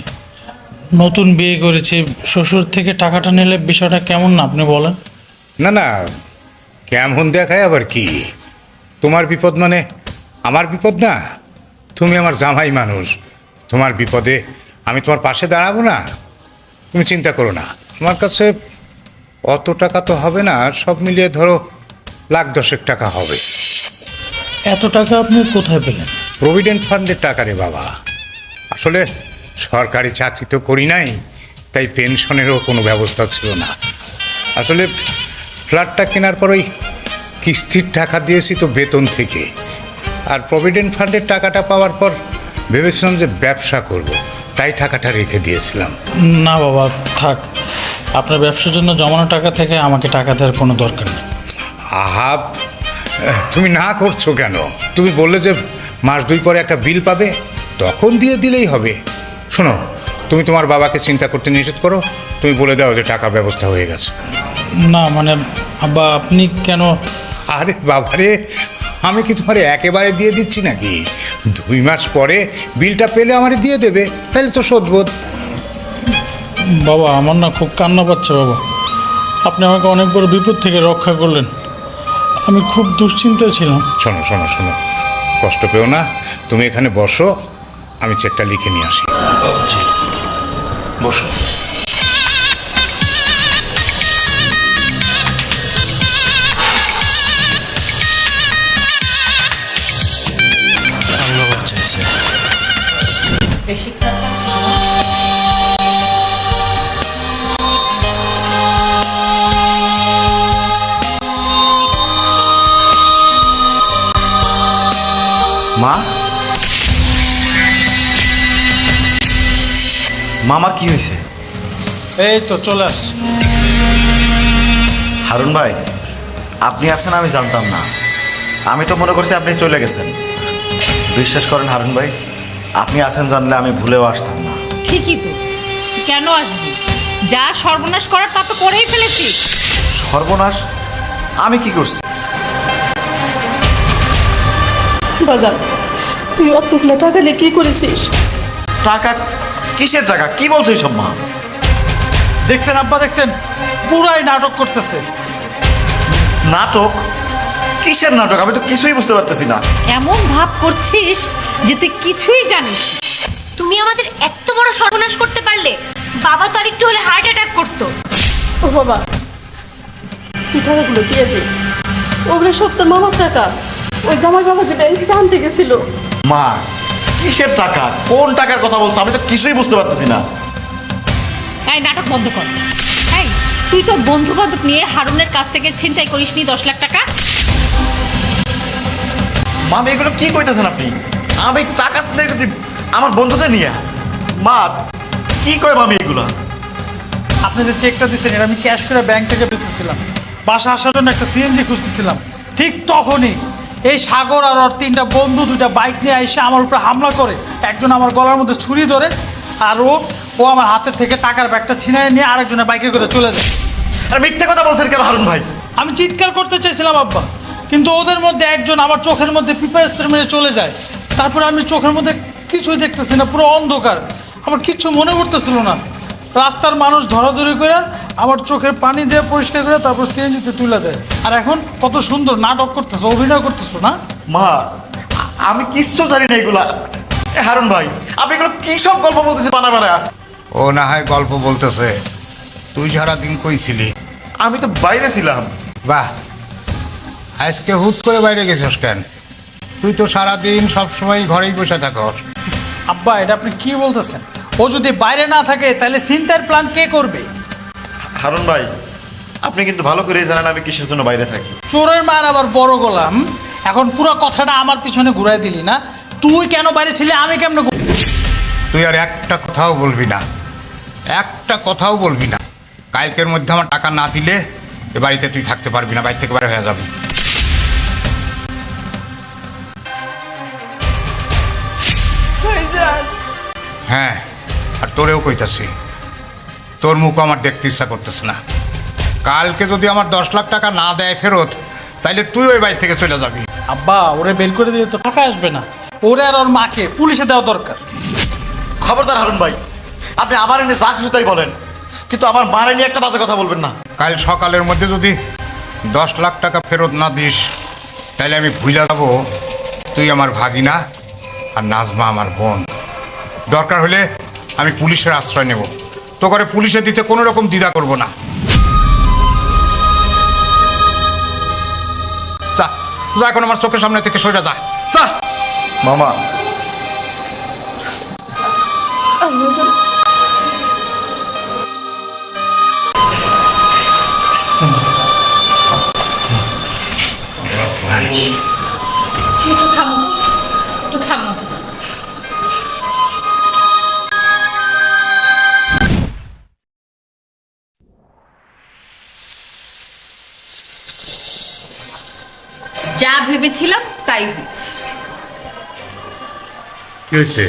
নতুন বিয়ে করেছি, শ্বশুর থেকে টাকাটা নিলে বিষয়টা কেমন না আপনি বলেন? না না, কেমন দেখায় আবার কি? তোমার বিপদ মানে আমার বিপদ না? তুমি আমার জামাই মানুষ, তোমার বিপদে আমি তোমার পাশে দাঁড়াবো না? তুমি চিন্তা করো না, তোমার কাছে অত টাকা তো হবে না, সব মিলিয়ে ধরো 1,10,000 টাকা হবে। এত টাকা আপনি কোথায় পেলেন? প্রভিডেন্ট ফান্ডের টাকা রে বাবা। আসলে সরকারি চাকরি তো করি নাই, তাই পেনশনেরও কোনো ব্যবস্থা ছিল না। আসলে ফ্ল্যাটটা কেনার পর ওই কিস্তির টাকা দিয়েছি তো বেতন থেকে, আর প্রভিডেন্ট ফান্ডের টাকাটা পাওয়ার পর ভেবেছিলাম যে ব্যবসা করব, তাই টাকাটা রেখে দিয়েছিলাম। না বাবা থাক, আপনার ব্যবসার জন্য জমানো টাকা থেকে আমাকে টাকা দেওয়ার কোনো দরকার নেই। আহাব, তুমি না করছো কেন? তুমি বললে যে মাস 2 পরে একটা বিল পাবে, তখন দিয়ে দিলেই হবে। শোনো, তুমি তোমার বাবাকে চিন্তা করতে নিষেধ করো, তুমি বলে দাও যে টাকার ব্যবস্থা হয়ে গেছে। না মানে আব্বা আপনি কেন? আরে বাবারে, আমি কি তোমার একেবারে দিয়ে দিচ্ছি নাকি? 2 মাস পরে বিলটা পেলে আমারে দিয়ে দেবে, তাহলে তো শোধবোধ। বাবা আমার না খুব কান্না পাচ্ছে বাবা, আপনি আমাকে অনেক বড় বিপদ থেকে রক্ষা করলেন, আমি খুব দুশ্চিন্তায় ছিলাম। শোনো শোনো শোনো, কষ্ট পেও না, তুমি এখানে বসো, আমি চেকটা লিখে নিয়ে আসি। বসো। বেশি খারাপ মা, মামার কি হয়েছে? এই তো চলে আসছে। হারুন ভাই, আপনি আছেন আমি জানতাম না, আমি তো মনে করছি আপনি চলে গেছেন। বিশ্বাস করেন হারুন ভাই, আপনি আছেন জানলে আমি ভুলেও আসতাম না। ঠিকই তো, কেন আসবি? যা সর্বনাশ করার তা তো করেই ফেলেছি। সর্বনাশ? আমি কি করছি? বাজার, তুই অতগুলো টাকা নিয়ে কি করেছিস? টাকা? কিসের টাকা? কি বলছো এইসব মা? দেখছেন আব্বা, দেখছেন পুরাই নাটক করতেছে। নাটক? কিসের নাটক? আমি তো কিছুই বুঝতে পারতেছি না। এমন ভাব করছিস যে তুই কিছুই জানিস। তুমি আমাদের এত বড় সর্বনাশ করতে পারলে? বাবা তো আরেকটু হলে হার্ট অ্যাটাক করতো। ও বাবা, তুই টাকাগুলো দিয়ে দে, ওগুলো সব তোর মামার টাকা। ওই জামাই বাবা যে ব্যাংক থেকে আনতে গেছিল। মা, কিসের টাকা? কোন টাকার কথা বলছো? আমি তো কিছুই বুঝতে পারতেছি না। এই নাটক বন্ধ কর। এই, তুই তোর বন্ধু বান্ধব নিয়ে হারুনের কাছ থেকে ছিনতাই করিসনি 10 লাখ টাকা? মামি, এগুলো কি কইতেছেন আপনি? আমি টাকা চিন্তা করছি আমার বন্ধুদের নিয়ে। মা, কি কয় মামি এগুলা? আপনি যে চেকটা দিচ্ছেন এটা আমি ক্যাশ করে ব্যাংক থেকে বেরোতেছিলাম, বাসা আসার জন্য একটা সিএনজি খুঁজতেছিলাম, ঠিক তখনই এই সাগর আর ওর 3টা বন্ধু 2টা বাইক নিয়ে এসে আমার উপরে হামলা করে। একজন আমার গলার মধ্যে ছুরি ধরে, আর ও আমার হাতের থেকে টাকার ব্যাগটা ছিনায় নিয়ে আরেকজনের বাইকে করে চলে যায়। আর মিথ্যে কথা বলছেন কেন হারুন ভাই? আমি চিৎকার করতে চাইছিলাম আব্বা, কিন্তু ওদের মধ্যে একজন আমার চোখের মধ্যে পিপার স্প্রে মেরে চলে যায়। তারপরে আমি চোখের মধ্যে কিছুই দেখতেছি না, পুরো অন্ধকার, আমার কিচ্ছু মনে পড়তেছিল না। রাস্তার মানুষ ধরাধরি করে আমার চোখের পানি দিয়ে পরিষ্কার করে তারপর সিএনজিতে তুলে দেয়। আর এখন কত সুন্দর নাটক করতেছো, অভিনয় করতেছো না? মা, আমি কিচ্ছু জানি না এগুলা। হারুন ভাই, আপনি এগুলো কি সব গল্প বলতেছে বানা বানা? ও না হয় গল্প বলতেছে, তুই সারাদিন কইছিলি? আমি তো বাইরে ছিলাম। বাহ, আজকে হুট করে বাইরে গেছিস কেন? তুই তো সারাদিন সবসময় ঘরেই বসে থাকস। আব্বা, এটা আপনি কি বলতেছেন? ও যদি বাইরে না থাকে তাহলে চিন্তার প্ল্যান কে করবে? হারুন ভাই, আপনি কিন্তু ভালো করেই জানেন আমি কিসের জন্য বাইরে থাকি। চোরের মার আবার বড় গোলাম। এখন পুরো কথাটা আমার পিছনে ঘুরাই দিলি না? তুই কেন বাইরে ছিলি, আমি কেমন? তুই আর একটা কথাও বলবি না, একটা কথাও বলবি না। কালকের মধ্যে আমার টাকা না দিলে এ বাড়িতে তুই থাকতে পারবি না, বাড়ি থেকে বাইরে হয়ে যাবি। ভাইজান, হ্যাঁ, আর তোরেও কইতাছি, তোর মুখ আমার দেখতে ইচ্ছা করতেছে না। কালকে যদি আমার 10 লাখ টাকা না দেয় ফেরত, তাইলে তুই ওই বাড়ি থেকে চলে যাবি। আব্বা, ওরে বের করে দিলে তো টাকা আসবে না, ওরে আর ওর মাকে পুলিশে দেওয়া দরকার। খবরদার হারুন ভাই, আপনি আমার এনে যা খুশি তাই বলেন, কিন্তু আমার মারে নিয়ে একটা বাজে কথা বলবেন না। কাল সকালের মধ্যে যদি 10 লাখ টাকা ফেরত না দিস, তাহলে আমি ভুলে যাবো তুই আমার ভাগিনা আর নাজমা আমার বোন। দরকার হলে আমি পুলিশের আশ্রয় নেব, তো করে পুলিশে দিতে কোনো রকম দ্বিধা করব না। যা যা, এখন আমার চোখের সামনে থেকে সরে যা, যা। মামা, একটু থামো, একটু থামো। যা ভেবেছিলাম তাই হয়েছে। কি হয়েছে?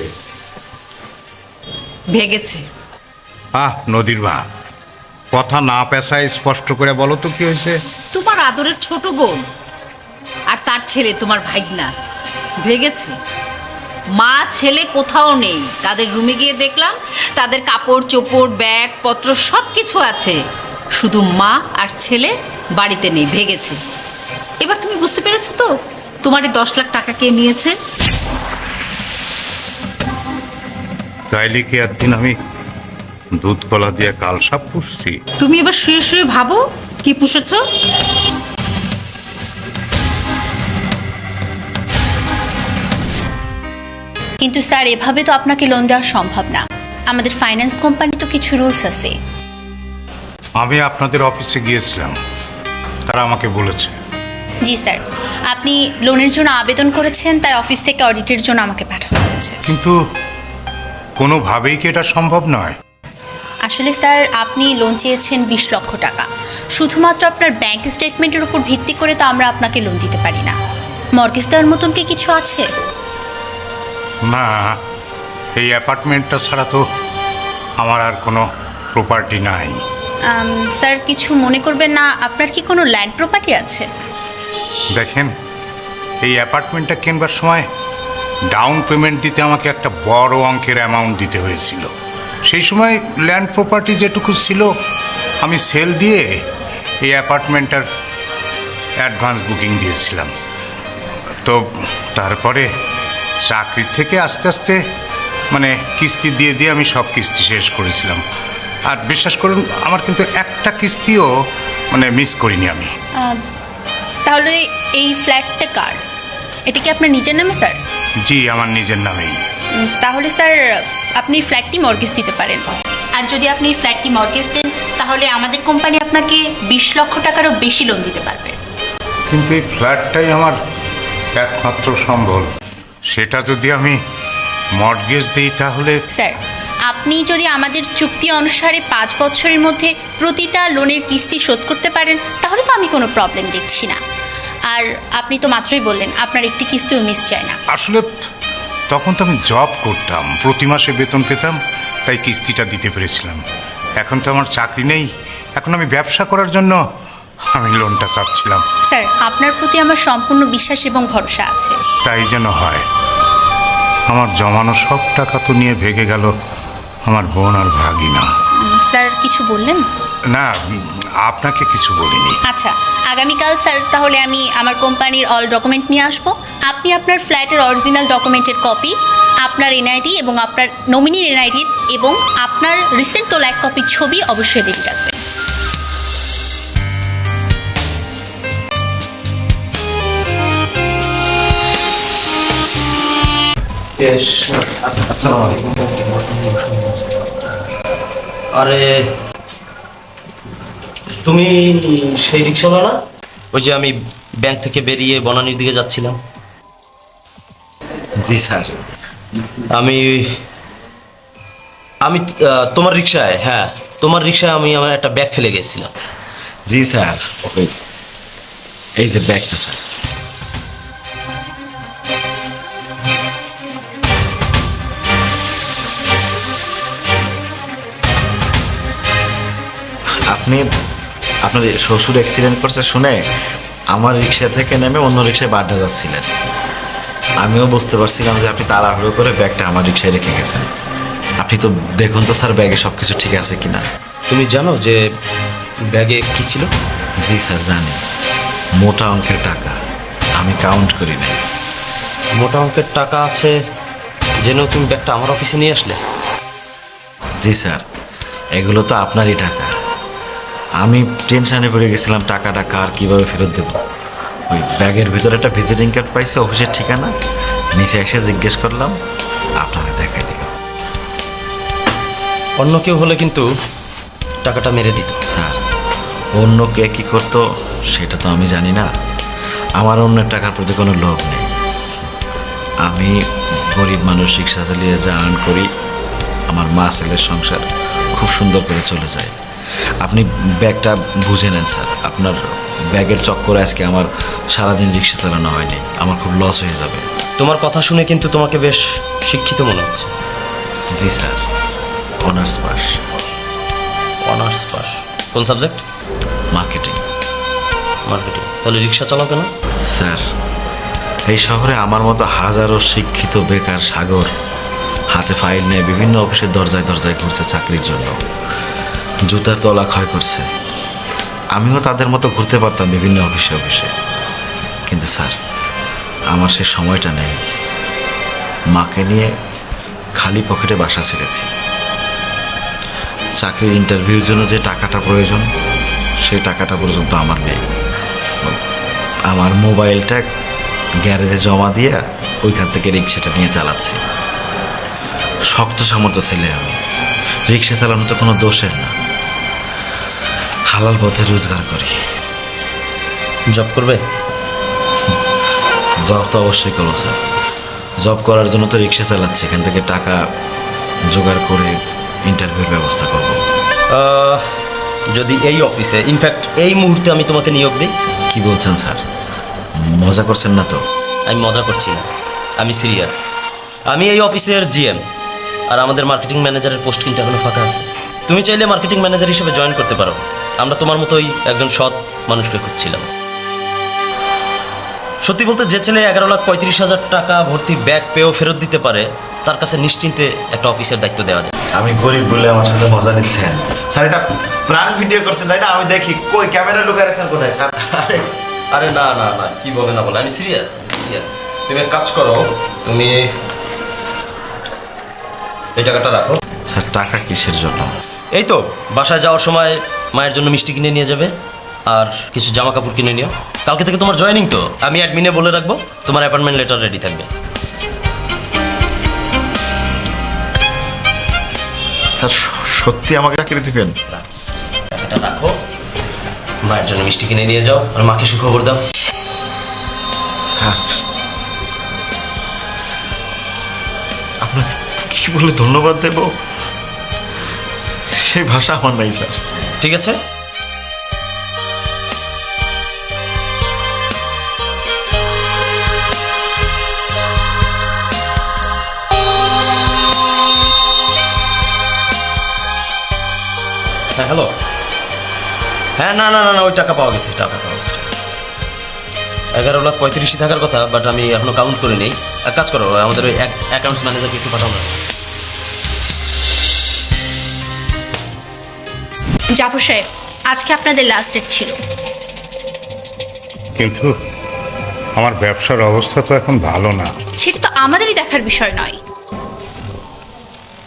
ভেগেছে। নদীর মা, কথা না পেশায় স্পষ্ট করে বলো তো কি হয়েছে? তোমার আদরের ছোট বোন আর তার ছেলে তোমার ভাইগনা ভেগেছে। মা ছেলে কোথাও নেই, তাদের রুমে গিয়ে দেখলাম তাদের কাপড় চোপড় ব্যাগ পত্র সব কিছু আছে, শুধু মা আর ছেলে বাড়িতে নেই, ভেগেছে। এবার তুমি বুঝতে পেরেছো তো তোমার এই 10 লাখ টাকা কে নিয়েছে? তাইলে কি একদিন আমি দুধ কলা দিয়ে কাল সাপ পুষছি? তুমি এবার শুয়ে শুয়ে ভাবো কি পুষেছো। কিন্তু স্যার এভাবে তো আপনাকে লোন দেওয়া সম্ভব না, আমাদের ফাইন্যান্স কোম্পানি তো কিছু রুলস আছে। আমি আপনাদের অফিসে গিয়েছিলাম, তারা আমাকে বলেছে। জি স্যার, আপনি লোনের জন্য আবেদন করেছেন, তাই অফিস থেকে অডিটের জন্য আমাকে পাঠানো হয়েছে। কিন্তু কোনোভাবেই কি এটা সম্ভব নয়? আসলে স্যার আপনি লোন চেয়েছেন 20 লক্ষ টাকা, শুধুমাত্র আপনার ব্যাংক স্টেটমেন্টের উপর ভিত্তি করে তো আমরা আপনাকে লোন দিতে পারি না। মর্গেজ দেওয়ার মতন কি কিছু আছে? না, এই অ্যাপার্টমেন্টটা ছাড়া তো আমার আর কোনো প্রপার্টি নাই। স্যার কিছু মনে করবেন না, আপনার কি কোনো ল্যান্ড প্রপার্টি আছে? দেখেন, এই অ্যাপার্টমেন্টটা কেনবার সময় ডাউন পেমেন্ট দিতে আমাকে একটা বড় অঙ্কের অ্যামাউন্ট দিতে হয়েছিল। সেই সময় ল্যান্ড প্রপার্টি যেটুকু ছিল আমি সেল দিয়ে এই অ্যাপার্টমেন্টটার অ্যাডভান্স বুকিং দিয়েছিলাম। তো তারপরে চাকরির থেকে আস্তে আস্তে মানে কিস্তি দিয়ে দিয়ে আমি সব কিস্তি শেষ করেছিলাম। আর বিশ্বাস করুন, আমার কিন্তু একটা কিস্তিও মানে মিস করিনি আমি। তাহলে এই ফ্ল্যাটটা কার? এটা কি আপনার নিজের নামে স্যার? জি, আমার নিজের নামেই। তাহলে স্যার আপনি ফ্ল্যাটটি মর্গেজ দিতে পারেন, আর যদি আপনি ফ্ল্যাটটি মর্গেজ দেন তাহলে আমাদের কোম্পানি আপনাকে 20 লক্ষ টাকারও বেশি লোন দিতে পারবে। কিন্তু এই ফ্ল্যাটটাই আমার একমাত্র সম্বল, সেটা যদি আমি মর্টগেজ দিই তাহলে। স্যার আপনি যদি আমাদের চুক্তি অনুসারে 5 বছরের মধ্যে প্রতিটা লোনের কিস্তি শোধ করতে পারেন তাহলে তো আমি কোনো প্রবলেম দেখছি না। আর আপনি তো মাত্রই বললেন আপনার একটি কিস্তিও মিস চায় না। আসলে তখন তো আমি জব করতাম, প্রতি মাসে বেতন পেতাম, তাই কিস্তিটা দিতে পেরেছিলাম। এখন তো আমার চাকরি নেই, এখন আমি ব্যবসা করার জন্য আমি লোনটা চাচ্ছিলাম। স্যার আপনার প্রতি আমার সম্পূর্ণ বিশ্বাস এবং ভরসা আছে। তাই যেন হয়। আমার জমানো সব টাকা তো নিয়ে ভেগে গেল আমার বোন আর ভাগিনা। স্যার কিছু বললেন? না, আপনাকে কিছু বলিনি। আচ্ছা, আগামীকাল স্যার তাহলে আমি আমার কোম্পানির অল ডকুমেন্ট নিয়ে আসবো। আপনি আপনার ফ্ল্যাটের অরিজিনাল ডকুমেন্টের কপি, আপনার এনআইডি এবং আপনার নমিনির এনআইডির এবং আপনার রিসেন্ট তোলা এক কপি ছবি অবশ্যই রেডি রাখবেন। আসসালামু আলাইকুম। আরে তুমি সেই রিক্সাওয়ালা না? ওই যে আমি ব্যাংক থেকে বেরিয়ে বনানীর দিকে যাচ্ছিলাম। জি স্যার। আমি তোমার রিক্সায়, হ্যাঁ তোমার রিক্সায় আমি আমার একটা ব্যাগ ফেলে গেছিলাম। জি স্যার, এই যে ব্যাগটা স্যার। আপনি আপনার শ্বশুর অ্যাক্সিডেন্ট করছে শুনে আমার রিক্সা থেকে নেমে অন্য রিক্সায় বাড্ডা যাচ্ছিলেন। আমিও বুঝতে পারছিলাম যে আপনি তাড়াহুড়ো করে ব্যাগটা আমার রিক্সায় রেখে গেছেন। আপনি তো দেখুন তো স্যার ব্যাগে সব কিছু ঠিক আছে কিনা। তুমি জানো যে ব্যাগে কি ছিল? জি স্যার জানি, মোটা অঙ্কের টাকা, আমি কাউন্ট করি না। মোটা অঙ্কের টাকা আছে জেনেও তুমি ব্যাগটা আমার অফিসে নিয়ে আসলে? জি স্যার, এগুলো তো আপনারই টাকা। আমি টেনশানে পড়ে গেছিলাম টাকাটা কার কীভাবে ফেরত দেবো। ওই ব্যাগের ভিতরে একটা ভিজিটিং কার্ড পাইছে, অফিসের ঠিকানা, নিচে এসে জিজ্ঞেস করলাম, আপনাকে দেখাই দিলাম। অন্য কেউ হলে কিন্তু টাকাটা মেরে দিত। স্যার অন্য কে কী করতো সেটা তো আমি জানি না। আমার অন্যের টাকার প্রতি কোনো লোভ নেই। আমি গরিব মানুষ, রিক্সা চালিয়ে যা আর্ন করি, আমার মা ছেলের সংসার খুব সুন্দর করে চলে যায়। আপনি ব্যাগটা বুঝে নেন স্যার, আপনার ব্যাগের চক্করে আজকে আমার সারাদিন রিক্সা চালানো হয়নি, আমার খুব লস হয়ে যাবে। তোমার কথা শুনে কিন্তু তোমাকে বেশ শিক্ষিত মনে হচ্ছে। জি sir, honours pass, honours pass. কোন সাবজেক্ট? মার্কেটিং। মার্কেটিং। তাহলে রিক্সা চালাও কেন? স্যার, এই শহরে আমার মতো হাজারো শিক্ষিত বেকার সাগর হাতে ফাইল নিয়ে বিভিন্ন অফিসের দরজায় দরজায় ঘুরছে চাকরির জন্য, জুতার তলা ক্ষয় করছে। আমিও তাদের মতো ঘুরতে পারতাম বিভিন্ন অফিসে অফিসে, কিন্তু স্যার আমার সে সময়টা নেই। মাকে নিয়ে খালি পকেটে বাসা ছেড়েছি। চাকরির ইন্টারভিউর জন্য যে টাকাটা প্রয়োজন সেই টাকাটা পর্যন্ত আমার নেই। আমার মোবাইলটা গ্যারেজে জমা দিয়ে ওইখান থেকে রিক্সাটা নিয়ে চালাচ্ছি। শক্ত সামর্থ্য ছেলে আমি, রিক্সা চালানো তো কোনো দোষের না, হালাল পথে রোজগার করি। জব করবে? জব তো অবশ্যই করবো স্যার। জব করার জন্য তো রিক্সা চালাচ্ছি, এখান থেকে টাকা জোগাড় করে ইন্টারভিউর ব্যবস্থা করব। যদি এই অফিসে, ইনফ্যাক্ট এই মুহূর্তে আমি তোমাকে নিয়োগ দিই। কি বলছেন স্যার, মজা করছেন না তো? আমি মজা করছি না, আমি সিরিয়াস। আমি এই অফিসের জিএম, আর আমাদের মার্কেটিং ম্যানেজারের পোস্ট কিন্তু এখনো ফাঁকা আছে। তুমি চাইলে মার্কেটিং ম্যানেজার হিসেবে জয়েন করতে পারো। আমরা তোমার মতোই একজন সৎ মানুষকে খুঁজছিলাম। সত্যি বলতে, যে ছেলে 11,35,000 টাকা ভর্তি ব্যাগ পেয়েও ফেরত দিতে পারে, তার কাছে নিশ্চিন্তে একটা অফিসের দায়িত্ব দেওয়া যায়। আমি গরিব বলে আমার সাথে মজা নিচ্ছেন স্যার? এটা প্রাণ ভিডিও করছেন তাই না? আমি দেখি কই ক্যামেরা লুকায় রাখছেন কোথায় স্যার? আরে আরে না না না, কি বলে না বলে, আমি সিরিয়াস সিরিয়াস। তুমি এক কাজ করো, তুমি এই টাকাটা রাখো। স্যার টাকা কিসের জন্য? এই তো বাসায় যাওয়ার সময় মায়ের জন্য মিষ্টি কিনে নিয়ে যাবে, আর কিছু জামা কাপড় কিনে নিও। কালকে থেকে তোমার জয়েনিং তো, আমি অ্যাডমিনে বলে রাখবো, তোমার অ্যাপয়েন্টমেন্ট লেটার রেডি থাকবে। স্যার সত্যি আমাকে চাকরি দিবেন? টাকাটা রাখো, মায়ের জন্য মিষ্টি কিনে নিয়ে যাও, আর মাকে সুখবর দাও। স্যার আপনাকে কি বলে ধন্যবাদ দেব সেই ভাষা আমার নাই স্যার। ঠিক আছে, হ্যাঁ হ্যালো, হ্যাঁ না না না না, ওই টাকা পাওয়া গেছে, টাকা পাওয়া গেছে। 11,35,000 থাকার কথা, বাট আমি এখনো কাউন্ট করে নেই। এক কাজ করো, আমাদের ওই অ্যাকাউন্টস ম্যানেজারকে একটু পাঠাও না। জাফর সাহেব, আজকে আপনাদের লাস্ট ডেট ছিল। কিন্তু আমার ব্যবসার অবস্থা তো এখন ভালো না। সেটা তো আমাদেরই দেখার বিষয় নয়।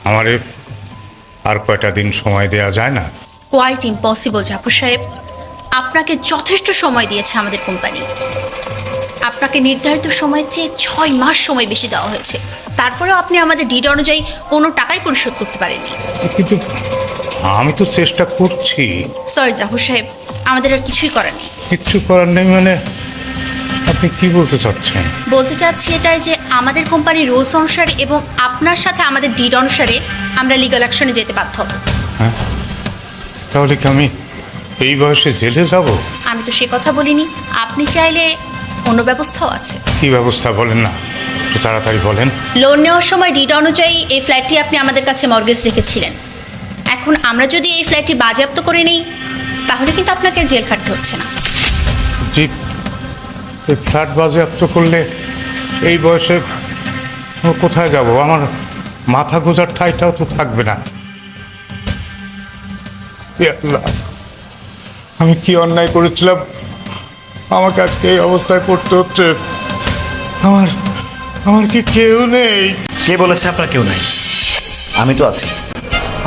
আমারে আর কয়টা দিন সময় দেওয়া যায় না? কোয়াইট ইম্পসিবল জাফর সাহেব। আপনাকে যথেষ্ট সময় দিয়েছে আমাদের কোম্পানি। আপনাকে নির্ধারিত সময়ের চেয়ে 6 মাস সময় বেশি দেওয়া হয়েছে, তারপরেও আপনি আমাদের ডিড অনুযায়ী কোনো টাকাই পরিশোধ করতে পারেননি। কিন্তু আমি তো চেষ্টা করছি। সরি জাফর সাহেব, আমাদের আর কিছুই করার নেই। কিচ্ছু করার নেই মানে আপনি কি বলতে চাচ্ছেন? বলতে চাচ্ছি এটাই যে আমাদের কোম্পানির রুলস অনুসারে এবং আপনার সাথে আমাদের ডিড অনুসারে আমরা লিগ্যাল অ্যাকশনে যেতে বাধ্য হব। হ্যাঁ, তাহলে কি আমি এই বয়সে জেলে যাব? আমি তো সে কথা বলিনি। আপনি চাইলে অন্য ব্যবস্থাও আছে। কি ব্যবস্থা বলেন না, একটু তাড়াতাড়ি বলেন। লোন নেওয়ার সময় ডিড অনুযায়ী এই ফ্ল্যাটটি আপনি আমাদের কাছে মর্গেজ রেখেছিলেন। এখন আমরা যদি এই ফ্ল্যাটটি বাজেয়াপ্ত করে নিই, তাহলে কিন্তু আপনাকে জেল খাটতে হচ্ছে না। জি, এই ফ্ল্যাট বাজেয়াপ্ত করলে এই বয়সে আমি কোথায় যাব? আমার মাথা গোজার ঠাইটাও তো থাকবে না। হে আল্লাহ, আমি কি অন্যায় করেছিলাম আমাকে আজকে এই অবস্থায় পড়তে হচ্ছে? আমার আমার কি কেউ নেই? কে বলেছে আপনার কেউ নাই? আমি তো আছি।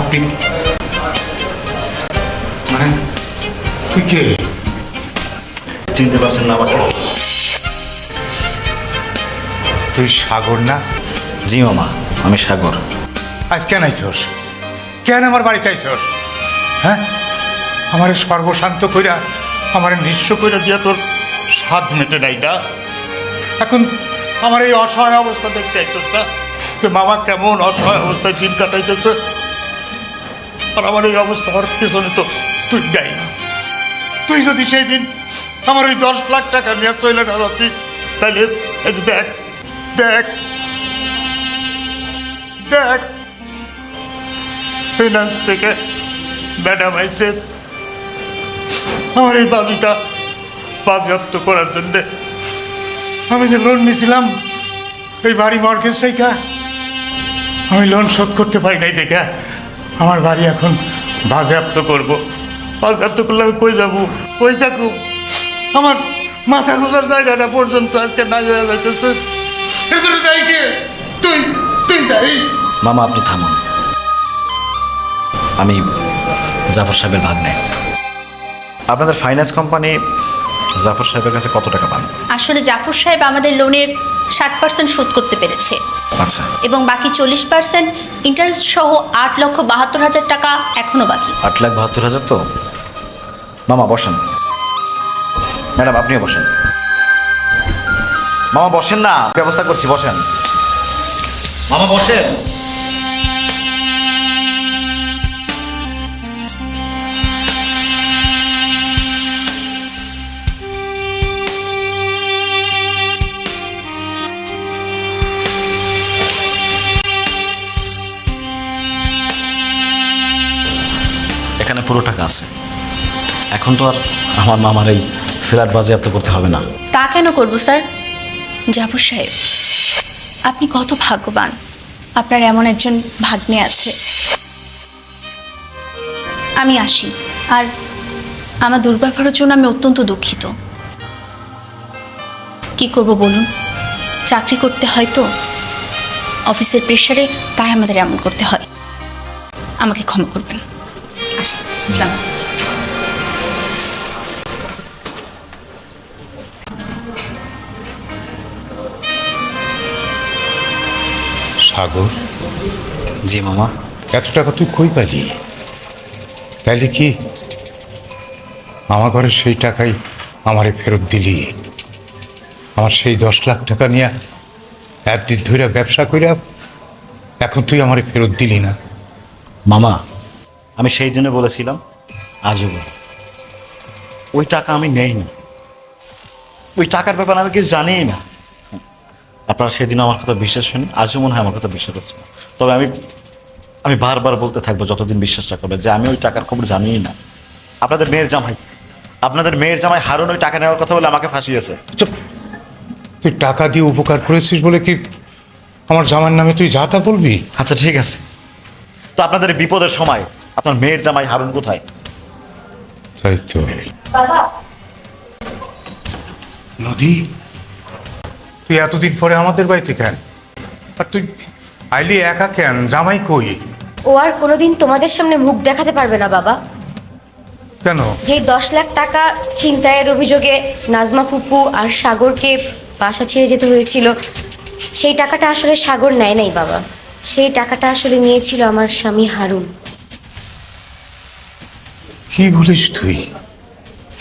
আপনি মানে তুই কে? চিনতে পারছেন না আমাকে? তুই সাগর না? জি মামা, আমি সাগর। আজ কেন আইছস? কেন আমার বাড়িতে আইছস? হ্যাঁ, আমার সর্বশান্ত কইরা আমার নিঃস্ব কইরা দিয়া তোর স্বাদ মেটে নাই না? এখন আমার এই অসহায় অবস্থা দেখতে আইছস না? যে মামা কেমন অসহায় অবস্থায় দিন কাটাইতেছে, আর আমার এই অবস্থা হওয়ার পিছনে তো তুই দায়ী। তুই যদি সেই দিন আমার ওই 10 লাখ টাকা নিয়ে চলে না যাচ্ছি, তাহলে এই যে দেখ দেখ দেখ, ফিনান্স থেকে ম্যাডাম আইছে আমার এই বাজুটা বাজেয়াপ্ত করার জন্যে। আমি যে লোন নিয়েছিলাম এই বাড়ি মর্গেজ রেখা, আমি লোন শোধ করতে পারি নাই দেখে আমার বাড়ি এখন বাজেয়াপ্ত করবো। বাজেয়াপ্ত করলে আমি কই যাবো, কই থাকবো? আমার মাথা গোজার জায়গাটা পর্যন্ত আজকে নাই হয়ে যাইতেছে। এর জন্য দায়ী কে? তুই তুই দায়ী। মামা আপনি থামুন, আমি জাফর সাহেবের ভাগ্নে। আপনাদের ফাইন্যান্স কোম্পানি জাফর সাহেবের কাছে কত টাকা পান? আসলে জাফর সাহেব আমাদের লোনের 60% শোধ করতে পেরেছে আচ্ছা, এবং বাকি 40% ইন্টারেস্ট সহ 8,72,000 টাকা এখনো বাকি। 8,72,000 তো। মামা বসেন, ম্যাডাম আপনিও বসেন। মামা বসেন না, ব্যবস্থা করছি, বসেন মামা বসেন। এখানে পুরো টাকা আছে। এখন তো আর আমার মামার এই ফ্ল্যাট বাজেয়াপ্ত করতে হবে না। তা কেন করব স্যার? জাফর সাহেব, আপনি কত ভাগ্যবান, আপনার এমন একজন ভাগ্নে আছে। আমি আসি, আর আমার দুর্ব্যবহারের জন্য আমি অত্যন্ত দুঃখিত। কি করব বলুন, চাকরি করতে হয় তো, অফিসের প্রেশারে, তাই আমাদের এমন করতে হয়। আমাকে ক্ষমা করবেন। আসি, আসসালামু আলাইকুম। সাগর, জি মামা। এত টাকা তুই কই পালি? তাইলে কি আমার ঘরে সেই টাকাই আমারে ফেরত দিলি? আমার সেই 10 লাখ টাকা নিয়ে একদিন ধরে ব্যবসা কইরা এখন তুই আমারে ফেরত দিলি না? মামা আমি সেই দিনে বলেছিলাম, আজও বলি, ওই টাকা আমি নেইনি। ওই টাকার ব্যাপারে আমি কিছু জানিই না। আপনারা সেদিন আমার কথা বিশ্বাস হয়নি, আজও মনে হয় আমার কথা বিশ্বাস হচ্ছে না। তবে আমি বারবার বলতে থাকবো যতদিন বিশ্বাসটা করবে যে আমি ওই টাকার খবর জানিই না। আপনাদের মেয়ের জামাই হারুন ওই টাকা নেওয়ার কথা বলে আমাকে ফাঁসিয়েছে। চুপ! তুই টাকা দিয়ে উপকার করেছিস বলে কি আমার জামার নামে তুই যা তা বলবি? আচ্ছা ঠিক আছে, তো আপনাদের এই বিপদের সময় আপনার মেয়ের জামাই হারুন কোথায়? তাই তো। নদী, তুই এতদিন পরে আমাদের বাড়িতে কেন? আর তুই আইলি একা কেন? জামাই কই? ও আর কোনোদিন তোমাদের সামনে মুখ দেখাতে পারবে না বাবা। কেন? যে 10 লাখ টাকা ছিনতাইয়ের অভিযোগে নাজমা ফুপু আর সাগরকে বাসা ছেড়ে যেতে হয়েছিল, সেই টাকাটা আসলে সাগর নেয় নাই বাবা। সেই টাকাটা আসলে নিয়েছিল আমার স্বামী হারুন। কি বলিস তুই?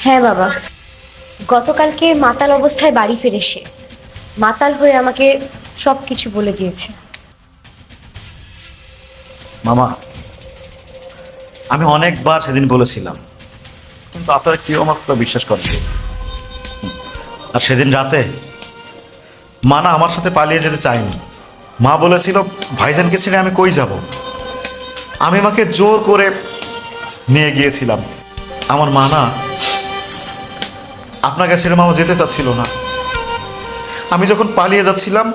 হ্যাঁ বাবা, গতকালকে মাতাল অবস্থায় বাড়ি ফিরে সে মাতাল হয়ে আমাকে সব কিছু বলে দিয়েছে। মামা আমি অনেকবার সেদিন বলেছিলাম, কিন্তু আপনারা কেউ আমার কথা বিশ্বাস করেন। আর সেদিন রাতে মা না আমার সাথে পালিয়ে যেতে চায়নি। মা বলেছিল ভাইজানকে ছেড়ে আমি কই যাব। আমি মাকে জোর করে নিয়ে গিয়েছিলাম। আমার মা না আপনাকে ছেড়ে মামা যেতে চাচ্ছিল না। আমি যখন পালিয়ে যাচ্ছিলাম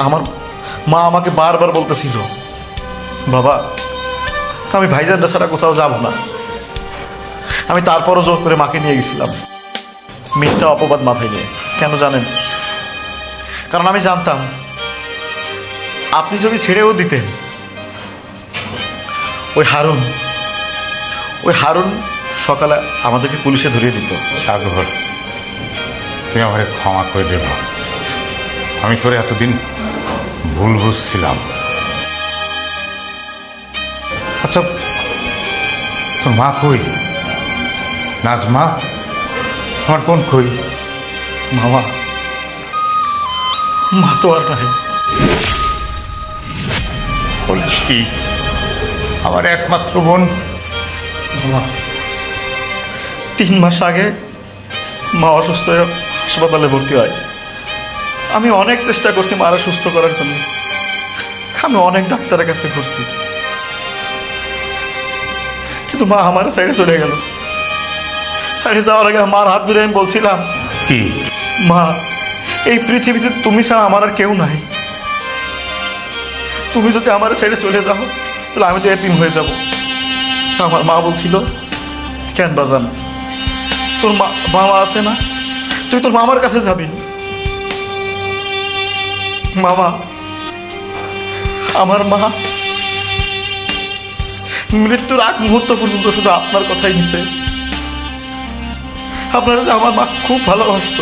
আমার মা আমাকে বারবার বলতেছিল, বাবা আমি ভাইজানরা ছাড়া কোথাও যাব না। আমি তারপরও জোর করে মাকে নিয়ে গেছিলাম, মিথ্যা অপবাদ মাথায় নিয়ে। কেন জানেন? কারণ আমি জানতাম আপনি যদি ছেড়েও দিতেন, ওই হারুন সকালে আমাদেরকে পুলিশে ধরিয়ে দিত। সাগর, তুই আমারে ক্ষমা করে দেব। আমি তোরে এতদিন ভুল বুঝছিলাম। আচ্ছা, তোর মা কই? নাজমা আমার বোন কই? মামা মা তো আর নাই। বলছি আমার একমাত্র বোন। মামা 3 মাস আগে মা অসুস্থ হয়ে হাসপাতালে ভর্তি হয়। আমি অনেক চেষ্টা করছি মারা সুস্থ করার জন্য, আমি অনেক ডাক্তারের কাছে ঘুরছি, কিন্তু মা আমার সাইডে চলে গেল। সাইডে যাওয়ার আগে মার হাত ধরে আমি বলছিলাম, কি মা এই পৃথিবীতে তুমি ছাড়া আমার আর কেউ নাই, তুমি যদি আমার সাইডে চলে যাও তাহলে আমি তো এতিম হয়ে যাব। আমার মা বলছিল, কেন বাজান, তোর মামা আছে না, তুই তোর মামার কাছে যাবি। মামা, আমার মা মৃত্যুর আগ মুহূর্ত পর্যন্ত শুধু আপনার কথাই নিছে। আপনারা যে আমার মা খুব ভালোবাসত।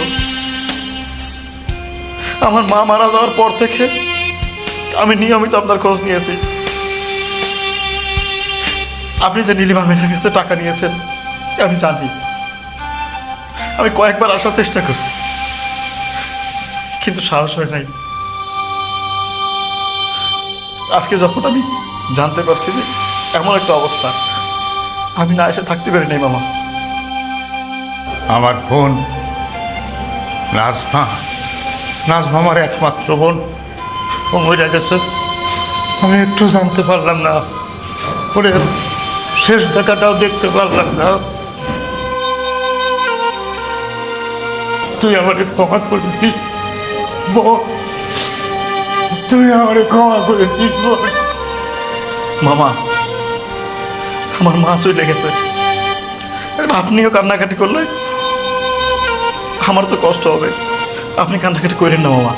আমার মা মারা যাওয়ার পর থেকে আমি নিয়মিত আপনার খোঁজ নিয়েছি। আপনি যে নীলিমা ম্যাডামের কাছে টাকা নিয়েছেন আমি জানি। আমি কয়েকবার আসার চেষ্টা করছি, কিন্তু সাহস হয় নাই। আজকে যখন আমি জানতে পারছি যে এমন একটা অবস্থা, আমি না এসে থাকতে পারি নাই মামা। আমার বোন নাজমা, নাজমা আমার একমাত্র বোন, ও মরে গেছে। আমি একটু জানতে পারলাম না, ওরে শেষ দেখাটাও দেখতে পারলাম না। তুই আমারে ক্ষমা করে দিস বোন, তুই আমারে ক্ষমা করে দিস বোন। মামা, আমার মা চলে গেছে, আপনিও কান্নাকাটি করলে আমার তো কষ্ট হবে। আপনি কান্নাকাটি করেন না মামা,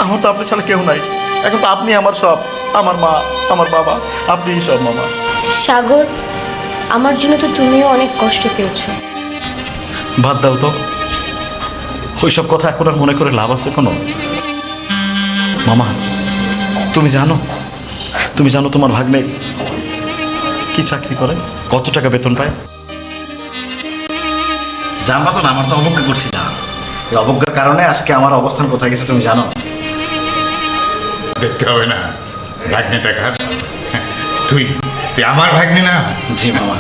আমার তো আপনি ছাড়া কেউ নাই। এখন তো আপনি আমার সব, আমার মা, আমার বাবা, আপনিই সব মামা। সাগর, আমার জন্য তো তুমিও অনেক কষ্ট পেয়েছো। বাদ দাও তো, ওইসব কথা এখন আর মনে করে লাভ আছে কোনো? মামা, তুমি জানো তোমার ভাগ্নে কি চাকরি করে, কত টাকা বেতন পায়? জানবা তো না, আমার তো অবজ্ঞা করছিলাম। এই অবজ্ঞার কারণে আজকে আমার অবস্থান কোথায় গেছে তুমি জানো? দেখতে হবে না ভাগ্নে টাকার, তুই তুই আমার ভাগ্নে না। জি মামা।